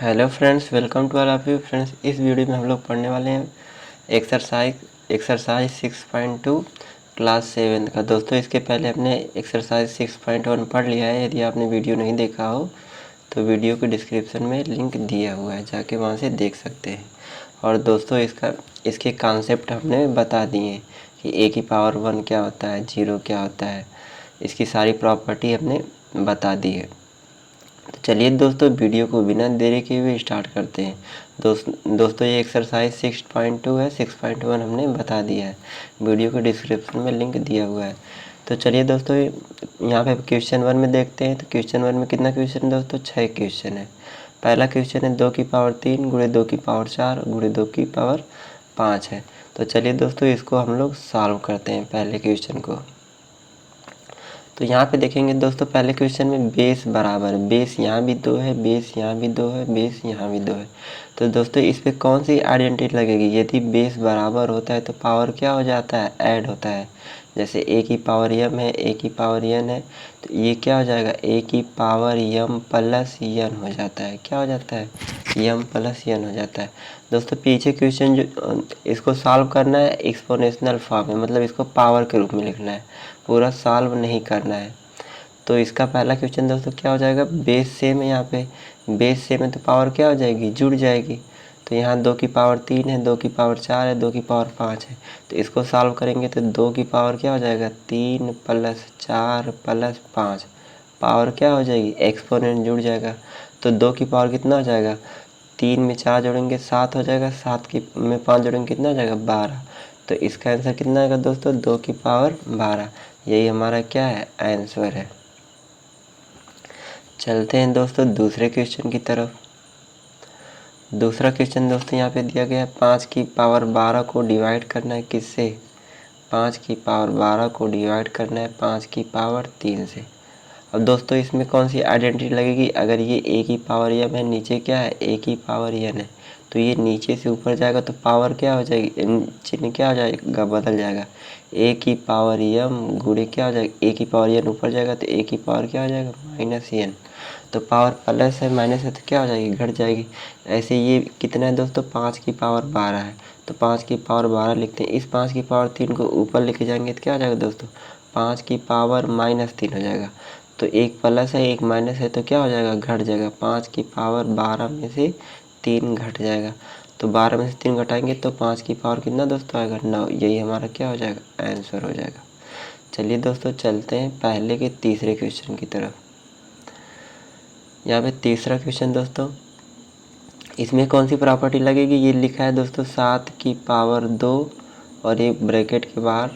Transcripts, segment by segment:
Hello friends, welcome to all of you friends. इस video में हम लोग पढ़ने वाले हैं एक्सरसाइज 6.2 क्लास 7 का। दोस्तों, इसके पहले हमने एक्सरसाइज 6.1 पढ़ लिया है। यदि आपने वीडियो नहीं देखा हो तो वीडियो के डिस्क्रिप्शन में लिंक दिया हुआ है, जाके वहाँ से देख सकते हैं। और दोस्तों, इसके कॉन्सेप्ट हमने बता दिए कि ए की पावर 1 क्या होता है, 0 क्या होता है, इसकी सारी प्रॉपर्टी हमने बता दी है। तो चलिए दोस्तों, वीडियो को बिना देरी किए हुए स्टार्ट करते हैं। दोस्तों ये एक्सरसाइज 6.2 है, 6.1 हमने बता दिया है। वीडियो के डिस्क्रिप्शन में लिंक दिया हुआ है। तो चलिए दोस्तों, यहाँ पे क्वेश्चन 1 में देखते हैं। तो क्वेश्चन 1 में कितना क्वेश्चन दोस्तों? 6 क्वेश्चन है। पहला क्वेश्चन है 2 की पावर 3 गुणे 2 की पावर 4 गुणे 2 की पावर 5 है। तो चलिए दोस्तों, इसको हम लोग सॉल्व करते हैं पहले क्वेश्चन को। तो यहाँ पे देखेंगे दोस्तों, पहले क्वेश्चन में बेस बराबर, बेस यहाँ भी 2 है, बेस यहाँ भी 2 है, बेस यहाँ भी 2 है। तो दोस्तों, इस पे कौन सी आइडेंटिटी लगेगी? यदि बेस बराबर होता है तो पावर क्या हो जाता है? ऐड होता है। जैसे ए की पावर यम है, ए की पावर एन है, तो ये क्या हो जाएगा? ए की पावर यम प्लस एन हो जाता है। क्या हो जाता है? यम प्लस एन हो जाता है। दोस्तों, पीछे क्वेश्चन जो इसको सॉल्व करना है एक्सपोनेंशियल फॉर्म में, मतलब इसको पावर के रूप में लिखना है, पूरा सॉल्व नहीं करना है। तो इसका पहला क्वेश्चन दोस्तों क्या हो जाएगा? बेस सेम है, यहाँ पे बेस सेम है तो पावर क्या हो जाएगी? जुड़ जाएगी। तो यहाँ 2 की पावर 3 है, 2 की पावर 4 है, 2 की पावर 5 है। तो इसको सॉल्व करेंगे तो 2 की पावर क्या हो जाएगा? 3 प्लस 4 प्लस 5, पावर क्या हो जाएगी? एक्सपोनेंट जुड़ जाएगा। तो 2 की पावर कितना हो जाएगा? 3 में 4 जोड़ेंगे 7 हो जाएगा, 7 की में 5 जोड़ेंगे कितना हो जाएगा? 12। तो इसका आंसर कितना आएगा दोस्तों? 2 की पावर 12। यही हमारा क्या है? आंसर है। चलते हैं दोस्तों दूसरे क्वेश्चन की तरफ। दूसरा क्वेश्चन दोस्तों यहाँ पे दिया गया है 5 की पावर 12 को डिवाइड करना है किससे? 5 की पावर 12 को डिवाइड करना है 5 की पावर 3 से। अब दोस्तों, इसमें कौन सी आइडेंटिटी लगेगी? अगर ये ए की पावर एम है, नीचे क्या है? ए की पावर एन है, तो ये नीचे से ऊपर जाएगा तो पावर क्या हो जाएगी? चिन्ह क्या हो जाएगा? बदल जाएगा। ए की पावर एम गुणे क्या हो जाएगा? ए की पावर एन ऊपर जाएगा तो ए की पावर क्या हो जाएगा? Minus n. तो पावर प्लस है माइनस है तो क्या हो जाएगी? घट जाएगी। ऐसे ये कितना है दोस्तों? 5 की पावर 12 है, तो 5 की पावर 12 लिखते हैं। इस 5 की पावर 3 को ऊपर लेके जाएंगे तो क्या हो जाएगा दोस्तों? 5 की पावर -3 हो जाएगा। तो एक प्लस है एक माइनस है तो क्या हो जाएगा? घट जाएगा। 5 की पावर 12 में से 3 घट जाएगा। तो 12 में से 3 घटाएंगे तो 5 की पावर कितना दोस्तों आएगा? 9। यही हमारा क्या हो जाएगा? आंसर हो जाएगा। चलिए दोस्तों, चलते हैं पहले के तीसरे क्वेश्चन की तरफ। यहाँ पे तीसरा क्वेश्चन दोस्तों, इसमें कौन सी प्रॉपर्टी लगेगी? ये लिखा है दोस्तों 7 की पावर 2 और एक ब्रैकेट के बाहर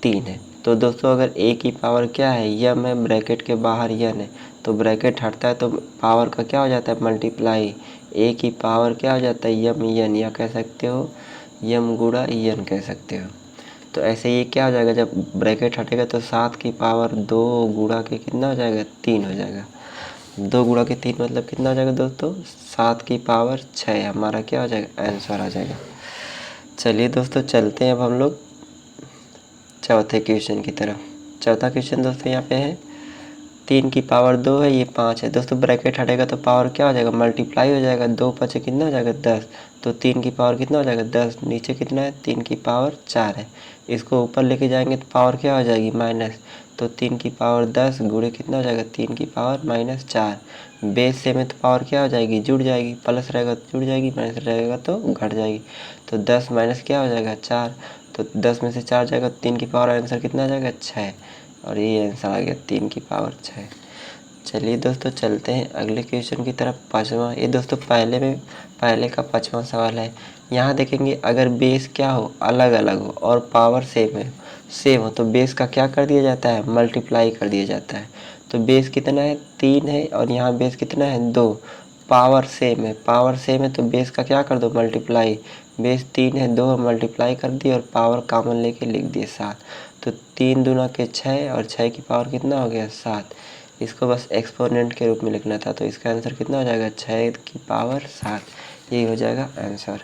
3 है। तो दोस्तों, अगर ए की पावर क्या है? यम है, ब्रैकेट के बाहर यन है, तो ब्रैकेट हटता है तो पावर का क्या हो जाता है? मल्टीप्लाई। ए की पावर क्या हो जाता है? यम यन, या कह सकते हो यम गुणा यन कह सकते हो। तो ऐसे ये क्या हो जाएगा? जब ब्रैकेट हटेगा तो 7 की पावर 2 गुणा के कितना हो जाएगा? 3 हो जाएगा। 2 गुणा के 3 मतलब कितना हो जाएगा दोस्तों? 7 की पावर 6 हमारा क्या हो जाएगा? आंसर आ जाएगा। चलिए दोस्तों, चलते हैं अब हम लोग चौथे क्वेश्चन की तरफ। चौथा क्वेश्चन दोस्तों यहाँ पे है 3 की पावर 2 है, ये 5 है। दोस्तों, ब्रैकेट हटेगा तो पावर क्या हो जाएगा? मल्टीप्लाई हो जाएगा। 2 5 कितना हो जाएगा? 10। तो 3 की पावर कितना हो जाएगा? 10। नीचे कितना है? 3 की पावर 4 है। इसको ऊपर लेके जाएंगे तो पावर क्या हो जाएगी? माइनस। तो 3 की पावर 10 गुणे कितना हो जाएगा? 3 की पावर -4। बेस से में तो पावर क्या हो जाएगी? जुड़ जाएगी। प्लस रहेगा तो जुड़ जाएगी, माइनस रहेगा तो घट जाएगी। तो 10 माइनस क्या हो जाएगा? 4। तो 10 में से 4 जाएगा तो 3 की पावर आंसर कितना आ जाएगा? 6। और ये आंसर आ गया 3 की पावर 6। चलिए दोस्तों, चलते हैं अगले क्वेश्चन की तरफ। पाँचवा, ये दोस्तों पहले का 5वां सवाल है। यहाँ देखेंगे अगर बेस क्या हो? अलग अलग हो और पावर सेम हो तो बेस का क्या कर दिया जाता है? मल्टीप्लाई कर दिया जाता है। तो बेस कितना है? 3 है और यहाँ बेस कितना है? 2। पावर सेम है तो बेस का क्या कर दो? मल्टीप्लाई। बेस 3 है, 2 मल्टीप्लाई कर दिए और पावर कॉमन लेके लिख दिए 7। तो 3 दूना के 6 और 6 की पावर कितना हो गया? 7। इसको बस एक्सपोनेंट के रूप में लिखना था, तो इसका आंसर कितना हो जाएगा? 6 की पावर 7। यही हो जाएगा आंसर।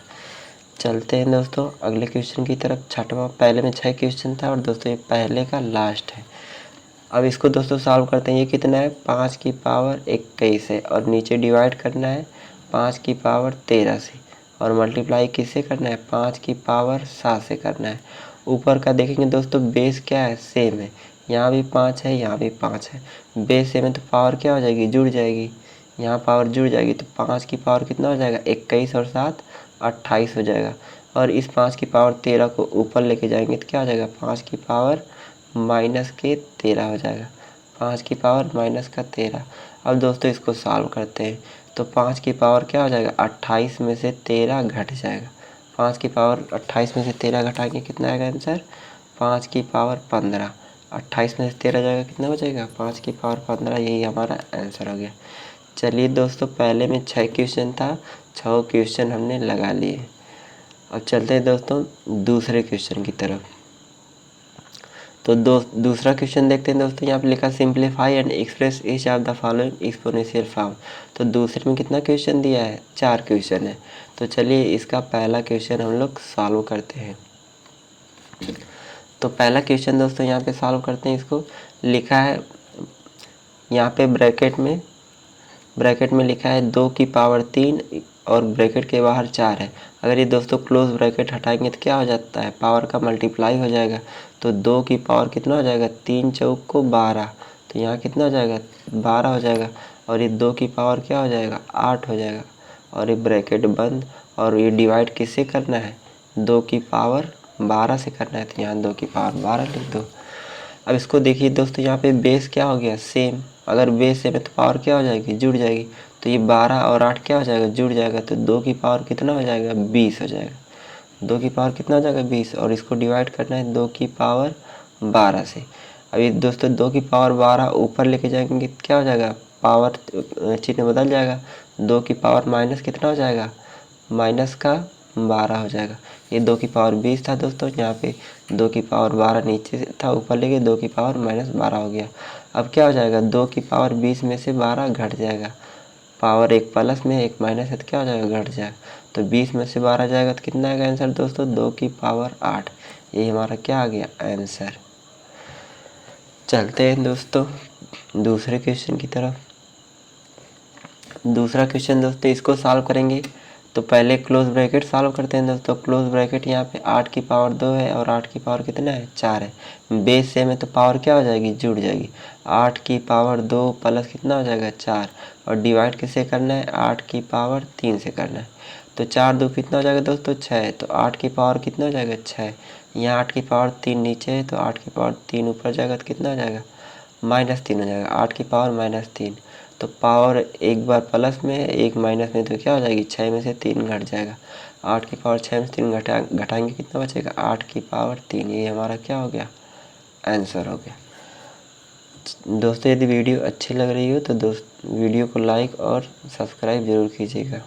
चलते हैं दोस्तों अगले क्वेश्चन की तरफ। छठवां, पहले में 6 क्वेश्चन था और दोस्तों ये पहले का लास्ट है। अब इसको दोस्तों सॉल्व करते हैं। ये कितना है? 5 की पावर 21 है और नीचे डिवाइड करना है 5 की पावर 13 से, और मल्टीप्लाई किससे करना है, 5 की पावर 7 से करना है। ऊपर का देखेंगे दोस्तों बेस क्या है, सेम है, यहाँ भी 5 है, यहाँ भी 5 है, बेस सेम है तो पावर क्या हो जाएगी, जुड़ जाएगी, यहाँ पावर जुड़ जाएगी तो 5 की पावर कितना हो जाएगा, 21 और 7 28 हो जाएगा। और इस 5 की पावर 13 को ऊपर लेके जाएंगे तो क्या हो जाएगा, 5 की पावर माइनस के 13 हो जाएगा, 5 की पावर माइनस का 13। अब दोस्तों इसको सॉल्व करते हैं तो 5 की पावर क्या हो जाएगा, 28 में से 13 घट जाएगा, 5 की पावर 28 में से 13 घटाएंगे कितना आएगा आंसर, 5 की पावर 15। 28 में से 13 जाएगा कितना हो जाएगा, 5 की पावर 15, यही हमारा आंसर हो गया। चलिए दोस्तों पहले में 6 क्वेश्चन था, 6 क्वेश्चन हमने लगा लिए। अब चलते हैं दोस्तों दूसरे क्वेश्चन की तरफ। तो दूसरा क्वेश्चन देखते हैं दोस्तों, यहाँ पे लिखा simplify and express each of the following exponential form. तो दूसरे में कितना क्वेश्चन दिया है, 4 क्वेश्चन है। तो चलिए इसका पहला क्वेश्चन हम लोग सॉल्व करते हैं। तो पहला क्वेश्चन दोस्तों यहाँ पे सॉल्व करते हैं। इसको लिखा है यहाँ पे ब्रैकेट में लिखा है 2 की पावर 3 और ब्रैकेट के बाहर 4 है। अगर ये दोस्तों क्लोज ब्रैकेट हटाएंगे तो क्या हो जाता है, पावर का मल्टीप्लाई हो जाएगा। तो 2 की पावर कितना हो जाएगा, 3 चौक को 12, तो यहाँ कितना हो जाएगा, 12 हो जाएगा। और ये 2 की पावर क्या हो जाएगा, 8 हो जाएगा। और ये ब्रैकेट बंद, और ये डिवाइड किससे करना है, 2 की पावर 12 से करना है, तो यहाँ 2 की पावर 12 लिख दो। अब इसको देखिए दोस्तों, यहाँ पे बेस क्या हो गया, सेम। अगर बेस सेम है तो पावर क्या हो जाएगी, जुड़ जाएगी। तो ये 12 और 8 क्या हो जाएगा, जुड़ जाएगा। तो 2 की पावर कितना हो जाएगा, 20 हो जाएगा। 2 की पावर कितना हो जाएगा, 20। और इसको डिवाइड करना है 2 की पावर 12 से। अभी दोस्तों 2 की पावर 12 ऊपर लेके जाएंगे तो क्या हो जाएगा, पावर चिन्ह बदल जाएगा। 2 की पावर माइनस कितना हो जाएगा, माइनस का 12 हो जाएगा। ये 2 की पावर 20 था दोस्तों, यहाँ पे 2 की पावर 12 नीचे से था, ऊपर लेके 2 की पावर माइनस 12 हो गया। अब क्या हो जाएगा, 2 की पावर 20 में से 12 घट जाएगा। पावर एक प्लस में एक माइनस है तो क्या हो जाएगा, घट जाएगा। तो 20 में से 12 जाएगा तो कितना आएगा आंसर दोस्तों, 2 की पावर 8। यही हमारा क्या आ गया, आंसर। चलते हैं दोस्तों दूसरे क्वेश्चन की तरफ। दूसरा क्वेश्चन दोस्तों इसको सॉल्व करेंगे तो पहले क्लोज ब्रैकेट सॉल्व करते हैं दोस्तों। क्लोज ब्रैकेट यहाँ पे 8 की पावर 2 है और 8 की पावर कितना है, 4 है। बेस सेम है तो पावर क्या हो जाएगी, जुड़ जाएगी। 8 की पावर 2 प्लस कितना हो जाएगा, 4। और डिवाइड किससे करना है, 8 की पावर 3 से करना है। तो 4 2 कितना हो जाएगा दोस्तों, 6। तो 8 की पावर कितना हो जाएगा, 6। यहाँ 8 की पावर 3 नीचे है तो 8 की पावर 3 ऊपर जाएगा तो कितना हो जाएगा, -3 हो जाएगा। 8 की पावर -3। तो पावर एक बार प्लस में है, एक माइनस में, तो क्या हो जाएगी, 6 में से 3 घट जाएगा। 8 की पावर 6 में से 3 घटाएंगे कितना बचेगा, 8 की पावर 3। ये हमारा क्या हो गया, आंसर हो गया। दोस्तों यदि वीडियो अच्छी लग रही हो तो वीडियो को लाइक और सब्सक्राइब जरूर कीजिएगा।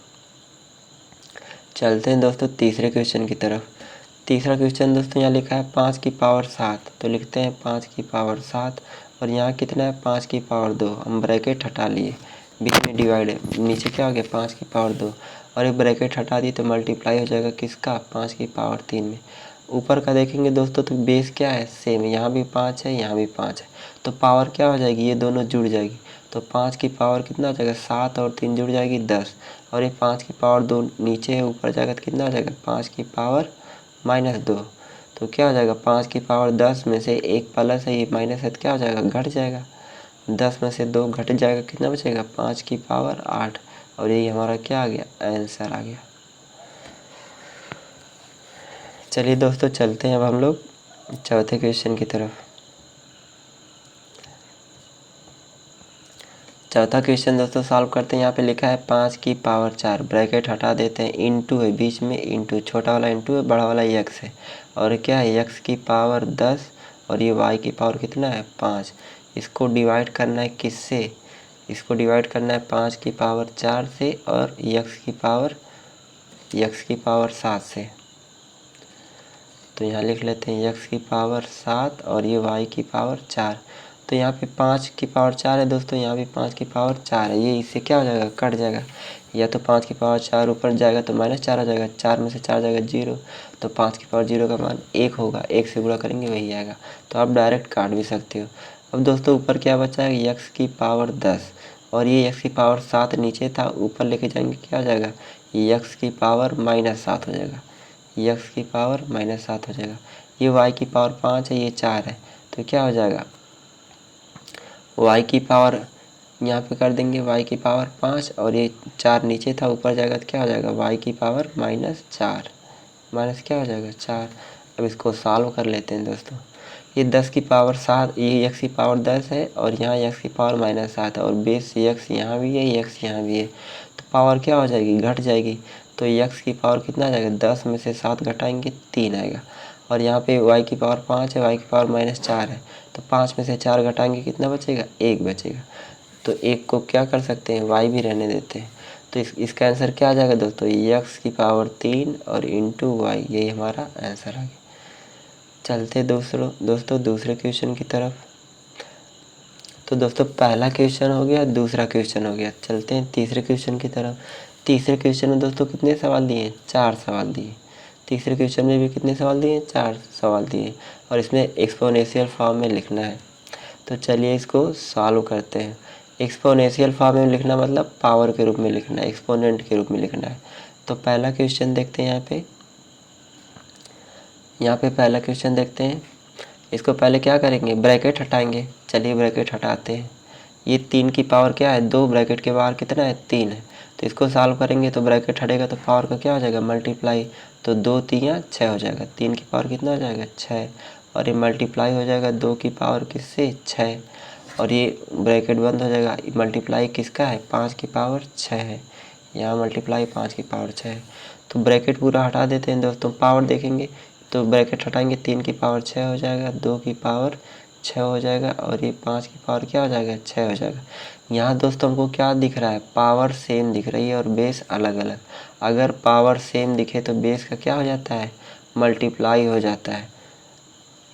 चलते हैं दोस्तों तीसरे क्वेश्चन की तरफ। तीसरा क्वेश्चन दोस्तों यहाँ लिखा है 5 की पावर 7, तो लिखते हैं 5 की पावर 7। और यहाँ कितना है, 5 की पावर 2। हम ब्रैकेट हटा लिए, बीच में डिवाइड है, नीचे क्या हो गया, 5 की पावर 2। और ये ब्रैकेट हटा दी तो मल्टीप्लाई हो जाएगा किसका, 5 की पावर 3 में। ऊपर का देखेंगे दोस्तों तो बेस क्या है, सेम है, यहाँ भी 5 है, यहाँ भी 5 है। तो पावर क्या हो जाएगी, ये दोनों जुड़ जाएगी। तो 5 की पावर कितना हो जाएगा, 7 और 3 जुड़ जाएगी 10। और ये 5 की पावर 2 नीचे है, ऊपर जाएगा तो कितना हो जाएगा, 5 की पावर -2। तो क्या हो जाएगा, 5 की पावर 10 में से एक प्लस है, ये माइनस है तो क्या हो जाएगा, घट जाएगा। 10 में से 2 घट जाएगा, कितना बचेगा, 5 की पावर 8। और यही हमारा क्या आ गया, आंसर आ गया। चलिए दोस्तों चलते हैं अब हम लोग चौथे क्वेश्चन की तरफ। चौथा क्वेश्चन दोस्तों सॉल्व करते हैं। यहाँ पे लिखा है 5 की पावर 4, ब्रैकेट हटा देते हैं, इंटू है बीच में, इंटू छोटा वाला इंटू है, बड़ा वाला x है। और क्या है, x की पावर 10 और ये y की पावर कितना है, 5। इसको डिवाइड करना है किससे, इसको डिवाइड करना है 5 की पावर 4 से और x की पावर 7 से। तो यहाँ लिख लेते हैं x की पावर 7 और ये y की पावर 4। तो यहाँ पे 5 की पावर 4 है दोस्तों, यहाँ भी 5 की पावर 4 है। ये इससे क्या हो जाएगा, कट जाएगा। या तो 5 की पावर 4 ऊपर जाएगा तो -4 हो जाएगा, 4 में से 4 जाएगा 0। तो 5 की पावर 0 का मान 1 होगा, 1 से गुणा करेंगे वही आएगा। तो आप डायरेक्ट काट भी सकते हो। अब दोस्तों ऊपर क्या बचा है, x की पावर 10 और ये x की पावर 7 नीचे था, ऊपर लेके जाएंगे क्या हो जाएगा, x की पावर -7 हो जाएगा, x की पावर -7 हो जाएगा। ये y की पावर 5 है, ये 4 है, तो क्या हो जाएगा, y की पावर यहाँ पे कर देंगे y की पावर 5 और ये 4 नीचे था, ऊपर जाएगा तो क्या हो जाएगा, y की पावर -4 माइनस क्या हो जाएगा 4। अब इसको सॉल्व कर लेते हैं दोस्तों। ये 10 की पावर 7, ये x की पावर 10 है और यहाँ x की पावर -7 है और बेस x यहाँ भी है, x यहाँ भी है, तो पावर क्या हो जाएगी, घट जाएगी। तो x की पावर कितना आ जाएगा, 10 में से 7 घटाएंगे 3 आएगा। और यहाँ पे y की पावर 5 है, y की पावर -4 है, तो 5 में से 4 घटाएंगे कितना बचेगा, 1 बचेगा। तो 1 को क्या कर सकते हैं, y भी रहने देते हैं। तो इसका आंसर क्या आ जाएगा दोस्तों, x की पावर 3 और इंटू y, यही हमारा आंसर आ गया। चलते दोस्तों दूसरे क्वेश्चन की तरफ। तो दोस्तों पहला क्वेश्चन हो गया, दूसरा क्वेश्चन हो गया। चलते हैं तीसरे क्वेश्चन की तरफ। तीसरे क्वेश्चन में दोस्तों कितने सवाल दिए, 4 सवाल दिए। तीसरे क्वेश्चन में भी कितने सवाल दिए, 4 सवाल दिए और इसमें एक्सपोनेंशियल फॉर्म में लिखना है। तो चलिए इसको सॉल्व करते हैं। एक्सपोनेंशियल फॉर्म में लिखना मतलब पावर के रूप में लिखना है, एक्सपोनेंट के रूप में लिखना है। तो पहला क्वेश्चन देखते हैं यहाँ पे पहला क्वेश्चन देखते हैं। इसको पहले क्या करेंगे, ब्रैकेट हटाएंगे। चलिए ब्रैकेट हटाते हैं। ये 3 की पावर क्या है, 2, ब्रैकेट के बाहर कितना है, 3 है। तो इसको सॉल्व करेंगे तो ब्रैकेट हटेगा तो पावर का क्या हो जाएगा, मल्टीप्लाई। तो 2 3 6 हो जाएगा, 3 की पावर कितना हो जाएगा, 6। और ये मल्टीप्लाई हो जाएगा 2 की पावर किससे, 6। और ये ब्रैकेट बंद हो जाएगा। मल्टीप्लाई किसका है, 5 की पावर 6 है। यहाँ मल्टीप्लाई 5 की पावर 6 है। तो ब्रैकेट पूरा हटा देते हैं दोस्तों, पावर देखेंगे तो ब्रैकेट हटाएंगे 3 की पावर 6 हो जाएगा, 2 की पावर 6 हो जाएगा और ये 5 की पावर क्या हो जाएगा, 6 हो जाएगा। यहाँ दोस्तों हमको क्या दिख रहा है, पावर सेम दिख रही है और बेस अलग अलग। अगर पावर सेम दिखे तो बेस का क्या हो जाता है, मल्टीप्लाई हो जाता है।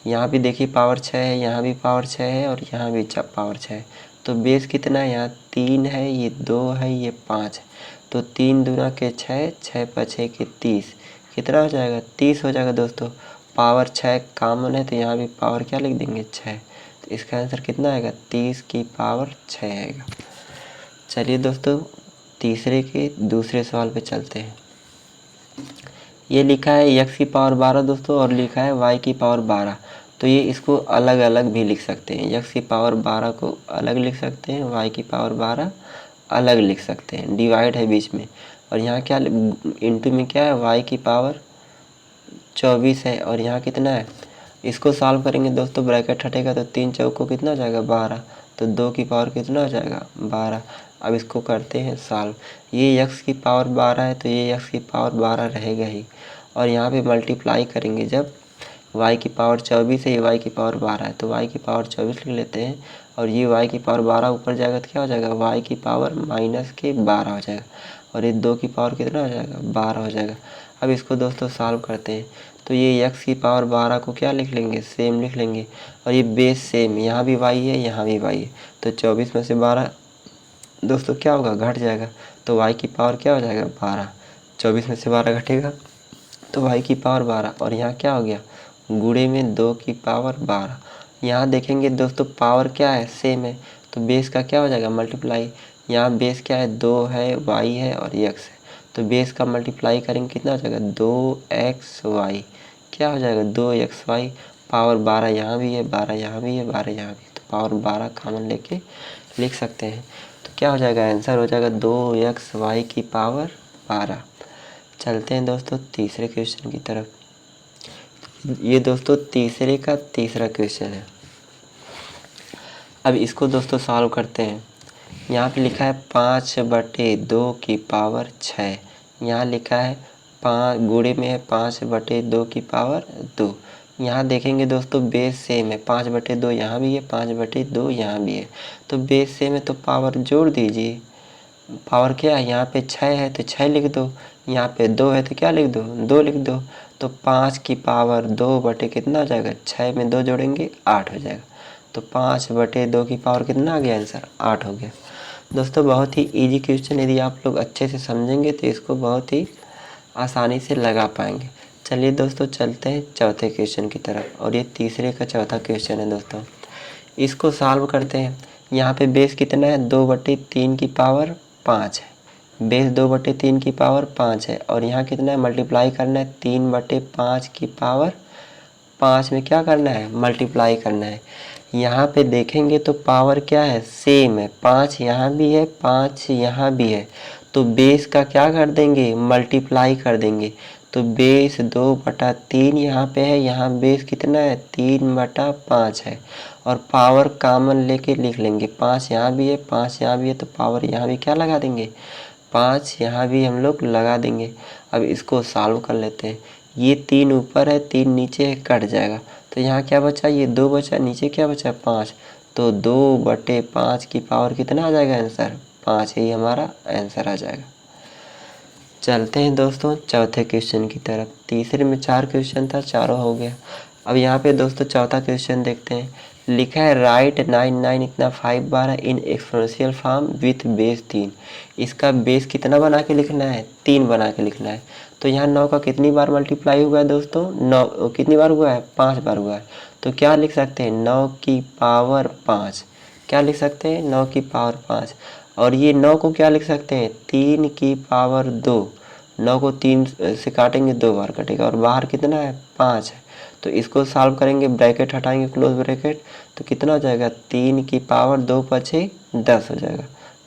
यहाँ भी देखिए पावर 6 है, यहाँ भी पावर 6 है और यहाँ भी पावर 6 है। तो बेस कितना है, यहाँ 3 है, ये 2 है, ये 5 है। तो 3 दूना के 6, 6 5 के 30, कितना हो जाएगा, 30 हो जाएगा दोस्तों। पावर 6 कॉमन है तो यहाँ भी पावर क्या लिख देंगे, 6। तो इसका आंसर कितना आएगा, 30 की पावर 6 आएगा। चलिए दोस्तों तीसरे के दूसरे सवाल पे चलते हैं। ये लिखा है x की पावर 12 दोस्तों और लिखा है y की पावर 12। तो ये इसको अलग अलग भी लिख सकते हैं, x की पावर 12 को अलग लिख सकते हैं, y की पावर 12 अलग लिख सकते हैं, डिवाइड है बीच में। और यहाँ क्या इंटू में क्या है, y की पावर 24 है और यहाँ कितना है। इसको सॉल्व करेंगे दोस्तों, ब्रैकेट हटेगा तो 3 चौको कितना हो जाएगा, 12। तो 2 की पावर कितना हो जाएगा, 12। अब इसको करते हैं सॉल्व। ये x की पावर 12 है तो ये x की पावर 12 रहेगा ही। और यहाँ पे मल्टीप्लाई करेंगे जब y की पावर 24 है, ये y की पावर 12 है तो y की पावर 24 लिख लेते हैं। और ये y की पावर 12 ऊपर जाएगा तो क्या हो जाएगा, y की पावर -12 हो जाएगा। और ये 2 की पावर कितना हो जाएगा, 12 हो जाएगा। अब इसको दोस्तों सॉल्व करते हैं। तो ये x की पावर 12 को क्या लिख लेंगे, सेम लिख लेंगे। और ये बेस सेम, यहाँ भी y है, यहाँ भी y है। तो 24 में से 12 दोस्तों क्या होगा, घट जाएगा। तो y की पावर क्या हो जाएगा, 12। 24 में से 12 घटेगा तो y की पावर 12। और यहाँ क्या हो गया, गुणे में 2 की पावर 12। यहाँ देखेंगे दोस्तों पावर क्या है, सेम है। तो बेस का क्या हो जाएगा, मल्टीप्लाई। यहाँ बेस क्या है, 2 है, y है और x है। तो बेस का मल्टीप्लाई करेंगे कितना हो जाएगा, 2xy। क्या हो जाएगा, 2xy। पावर 12 यहाँ भी है, 12 यहाँ भी है, 12 यहाँ भी है। तो पावर 12 कॉमन लेके लिख सकते हैं। तो क्या हो जाएगा, आंसर हो जाएगा 2xy की पावर 12। चलते हैं दोस्तों तीसरे क्वेश्चन की तरफ। ये दोस्तों तीसरे का तीसरा क्वेश्चन है। अब इसको दोस्तों सॉल्व करते हैं। यहाँ पे लिखा है 5/2 की पावर 6। यहाँ लिखा है 5 गुणे में है 5/2 की पावर 2। यहाँ देखेंगे दोस्तों बेस सेम है, 5/2 यहाँ भी है, 5/2 यहाँ भी है। तो बेस सेम है तो पावर जोड़ दीजिए। पावर क्या है, यहाँ पे 6 है तो 6 लिख दो, यहाँ पे 2 है तो क्या लिख दो, 2 लिख दो। तो 5 की पावर 2 बटे कितना हो जाएगा, 6 में 2 जोड़ेंगे 8 हो जाएगा। तो 5/2 की पावर कितना आ गया, आंसर 8 हो गया। दोस्तों बहुत ही इजी क्वेश्चन, यदि आप लोग अच्छे से समझेंगे तो इसको बहुत ही आसानी से लगा पाएंगे। चलिए दोस्तों चलते हैं चौथे क्वेश्चन की तरफ। और ये तीसरे का चौथा क्वेश्चन है दोस्तों। इसको सॉल्व करते हैं। यहाँ पे बेस कितना है 2/3 की पावर 5 है। बेस 2/3 की पावर 5 है और यहाँ कितना है मल्टीप्लाई करना है 3/5 की पावर 5 में क्या करना है मल्टीप्लाई करना है। यहाँ पे देखेंगे तो पावर क्या है सेम है, 5 यहाँ भी है 5 यहाँ भी है, तो बेस का क्या कर देंगे मल्टीप्लाई कर देंगे। तो बेस 2/3 यहाँ पे है, यहाँ बेस कितना है 3/5 है और पावर कॉमन लेके लिख लेंगे। 5 यहाँ भी है 5 यहाँ भी है, तो पावर यहाँ भी क्या लगा देंगे 5 यहाँ भी हम लोग लगा देंगे। अब इसको सॉल्व कर लेते हैं। ये 3 ऊपर है 3 नीचे है, कट जाएगा। तो यहाँ क्या बचा ये 2 बचा, नीचे क्या बचा 5, तो 2/5 की पावर कितना आ जाएगा आंसर 5, यही हमारा आंसर आ जाएगा। चलते हैं दोस्तों चौथे क्वेश्चन की तरफ। तीसरे में 4 क्वेश्चन था, चारों हो गया। अब यहाँ पे दोस्तों चौथा क्वेश्चन देखते हैं। लिखा है राइट 9 इतना 5 बार है in exponential form with base 3। इसका बेस कितना बना के लिखना है 3 बना के लिखना है। तो यहाँ 9 का कितनी बार मल्टीप्लाई हुआ है दोस्तों 9 कितनी बार हुआ है 5 बार हुआ है। तो क्या लिख सकते हैं 9 की पावर 5, क्या लिख सकते हैं 9 की पावर 5। और ये 9 को क्या लिख सकते हैं 3 की पावर 2। 9 को 3 से काटेंगे 2 बार कटेगा और बाहर कितना है 5 है। तो इसको सॉल्व करेंगे, ब्रैकेट हटाएंगे क्लोज ब्रैकेट, तो कितना हो जाएगा 3 की पावर 2 5 10 हो जाएगा।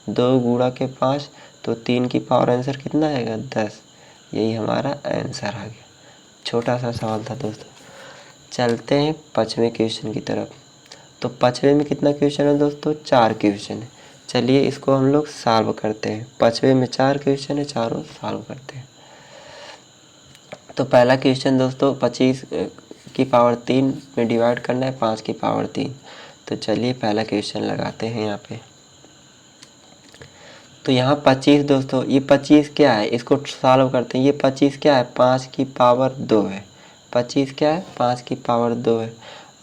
2 गुणा के 5, तो 3 की पावर आंसर कितना आएगा 10, यही हमारा आंसर आ गया। छोटा सा सवाल था दोस्तों। चलते हैं 5वें क्वेश्चन की तरफ। तो 5वें में कितना क्वेश्चन है दोस्तों 4 क्वेश्चन है। चलिए इसको हम लोग सॉल्व करते हैं। 5वें में 4 क्वेश्चन है, चारों सॉल्व करते हैं। तो पहला क्वेश्चन दोस्तों 25 की पावर 3 में डिवाइड करना है 5 की पावर 3। तो चलिए पहला क्वेश्चन लगाते हैं यहाँ पे। तो यहाँ 25 दोस्तों, ये 25 क्या है इसको सॉल्व करते हैं। ये 25 क्या है 5 की पावर 2 है। 25 क्या है 5 की पावर 2 है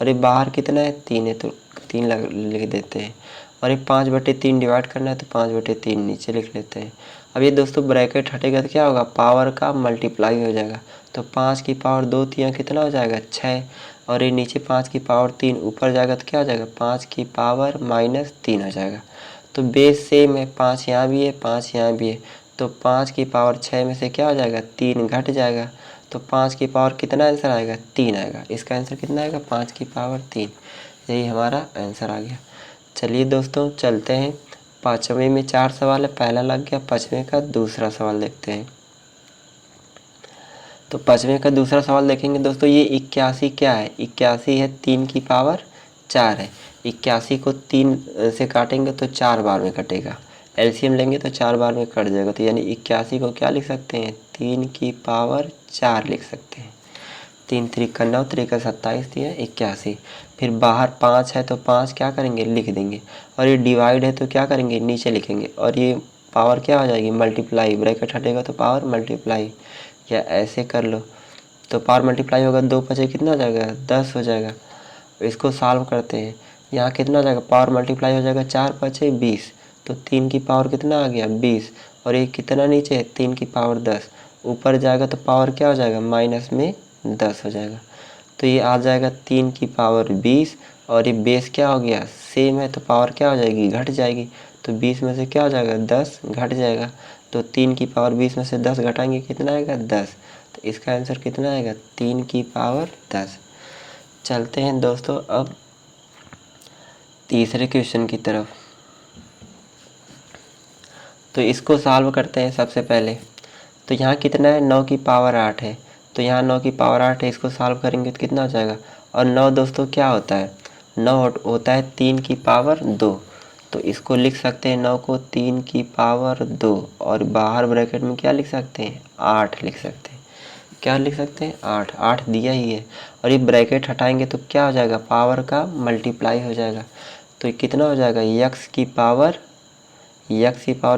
और ये बाहर कितना है 3 है, तो 3 लिख देते हैं। और ये 5/3 डिवाइड करना है तो 5/3 नीचे लिख लेते हैं। अब ये दोस्तों ब्रैकेट हटेगा तो क्या होगा पावर का मल्टीप्लाई हो जाएगा। तो 5 की पावर 2 3 कितना हो जाएगा 6, और ये नीचे 5 की पावर 3 ऊपर जाएगा तो क्या हो जाएगा 5 की पावर -3 हो जाएगा। तो बेस सेम है, 5 यहाँ भी है 5 यहाँ भी है, तो 5 की पावर 6 में से क्या हो जाएगा 3 घट जाएगा। तो 5 की पावर कितना आंसर आएगा 3 आएगा। इसका आंसर कितना आएगा 5 की पावर 3, यही हमारा आंसर आ गया। चलिए दोस्तों चलते हैं 5वें में 4 सवाल है, पहला लग गया। 5वें का दूसरा सवाल देखते हैं। तो 5वें का दूसरा सवाल देखेंगे दोस्तों। ये 81 क्या है 81 है 3 की पावर 4 है। 81 को 3 से काटेंगे तो 4 बार में कटेगा, एलसीएम लेंगे तो 4 बार में कट जाएगा। तो यानी 81 को क्या लिख सकते हैं 3 की पावर 4 लिख सकते हैं। 3 3 9 3 27 3 81। फिर बाहर 5 है तो 5 क्या करेंगे लिख देंगे, और ये डिवाइड है तो क्या करेंगे नीचे लिखेंगे, और ये पावर क्या हो जाएगी मल्टीप्लाई, ब्रैकेट हटेगा तो पावर मल्टीप्लाई, या ऐसे कर लो तो पावर मल्टीप्लाई होगा 2 5 कितना हो जाएगा 10 हो जाएगा। इसको सॉल्व करते हैं। यहाँ कितना हो जाएगा पावर मल्टीप्लाई हो जाएगा 4 5 20, तो 3 की पावर कितना आ गया 20, और ये कितना नीचे है 3 की पावर 10, ऊपर जाएगा तो पावर क्या हो जाएगा माइनस में 10 हो जाएगा। तो ये आ जाएगा 3 की पावर 20, और ये बेस क्या हो गया सेम है तो पावर क्या हो जाएगी घट जाएगी। तो 20 में से क्या हो जाएगा 10 घट जाएगा। तो 3 की पावर 20 में से 10 घटाएंगे कितना आएगा 10। तो इसका आंसर कितना आएगा 3 की पावर 10। चलते हैं दोस्तों अब तीसरे क्वेश्चन की तरफ। तो इसको सॉल्व करते हैं सबसे पहले। तो यहाँ कितना है 9 की पावर 8 है, तो यहाँ 9 की पावर 8 है, इसको सॉल्व करेंगे तो कितना हो जाएगा। और 9 दोस्तों क्या होता है 9 होता है 3 की पावर 2, तो इसको लिख सकते हैं 9 को 3 की पावर 2, और बाहर ब्रैकेट में क्या लिख सकते हैं 8 लिख सकते हैं। क्या लिख सकते हैं 8, 8 दिया ही है, और ये ब्रैकेट हटाएंगे तो क्या हो जाएगा पावर का मल्टीप्लाई हो जाएगा। तो ये कितना हो जाएगा x की पावर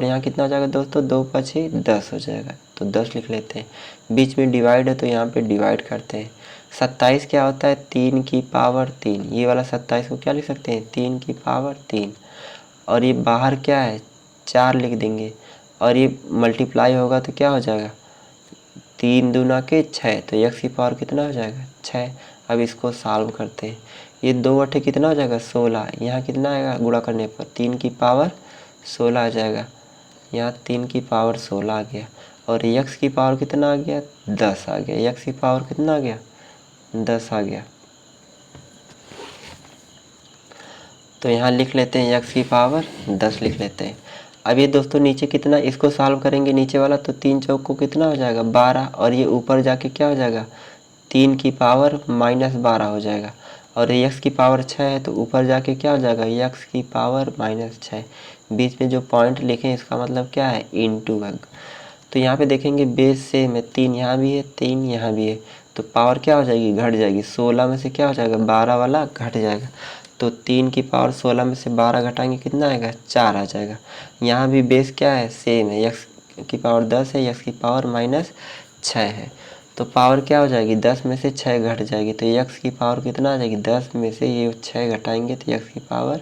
यहाँ कितना हो जाएगा दोस्तों 2 5 10 हो जाएगा, तो 10 लिख लेते हैं। बीच में डिवाइड है तो यहाँ पे डिवाइड करते हैं। 27 क्या होता है 3 की पावर 3, ये वाला 27 को क्या लिख सकते हैं 3 की पावर 3, और ये बाहर क्या है 4 लिख देंगे, और ये मल्टीप्लाई होगा तो क्या हो जाएगा 3 दूना के 6, तो x की पावर कितना हो जाएगा 6। अब इसको सॉल्व करते हैं। ये 2 अट्ठे कितना हो जाएगा 16। यहाँ कितना आएगा गुणा करने पर 3 की पावर 16 आ जाएगा। यहाँ 3 की पावर 16 आ गया और यक्स की पावर कितना आ गया 10 आ गया। यक्स की पावर कितना आ गया 10 आ गया। तो यहाँ लिख लेते हैं यक्स की पावर 10 लिख लेते हैं। अब ये दोस्तों नीचे कितना, इसको सॉल्व करेंगे नीचे वाला तो 3 चौक को कितना हो जाएगा 12 और ये ऊपर जाके क्या हो जाएगा 3 की पावर -12 हो जाएगा। और यक्स की पावर 6 है तो ऊपर जाके क्या हो जाएगा यक्स की पावर -6। बीच में जो पॉइंट लिखे इसका मतलब क्या है इनटू है। तो यहाँ पे देखेंगे बेस सेम है, 3 यहाँ भी है 3 यहाँ भी है, तो पावर क्या हो जाएगी घट जाएगी। 16 में से क्या हो जाएगा 12 वाला घट जाएगा। तो 3 की पावर 16 में से 12 घटाएंगे कितना आएगा 4 आ जाएगा। यहाँ भी बेस क्या है सेम है, यक्स की पावर 10 है, यक्स की पावर -6 है। तो पावर क्या हो जाएगी 10 में से 6 घट जाएगी। तो यक्स की पावर कितना आ जाएगी 10 में से ये 6 घटाएंगे तो यक्स की पावर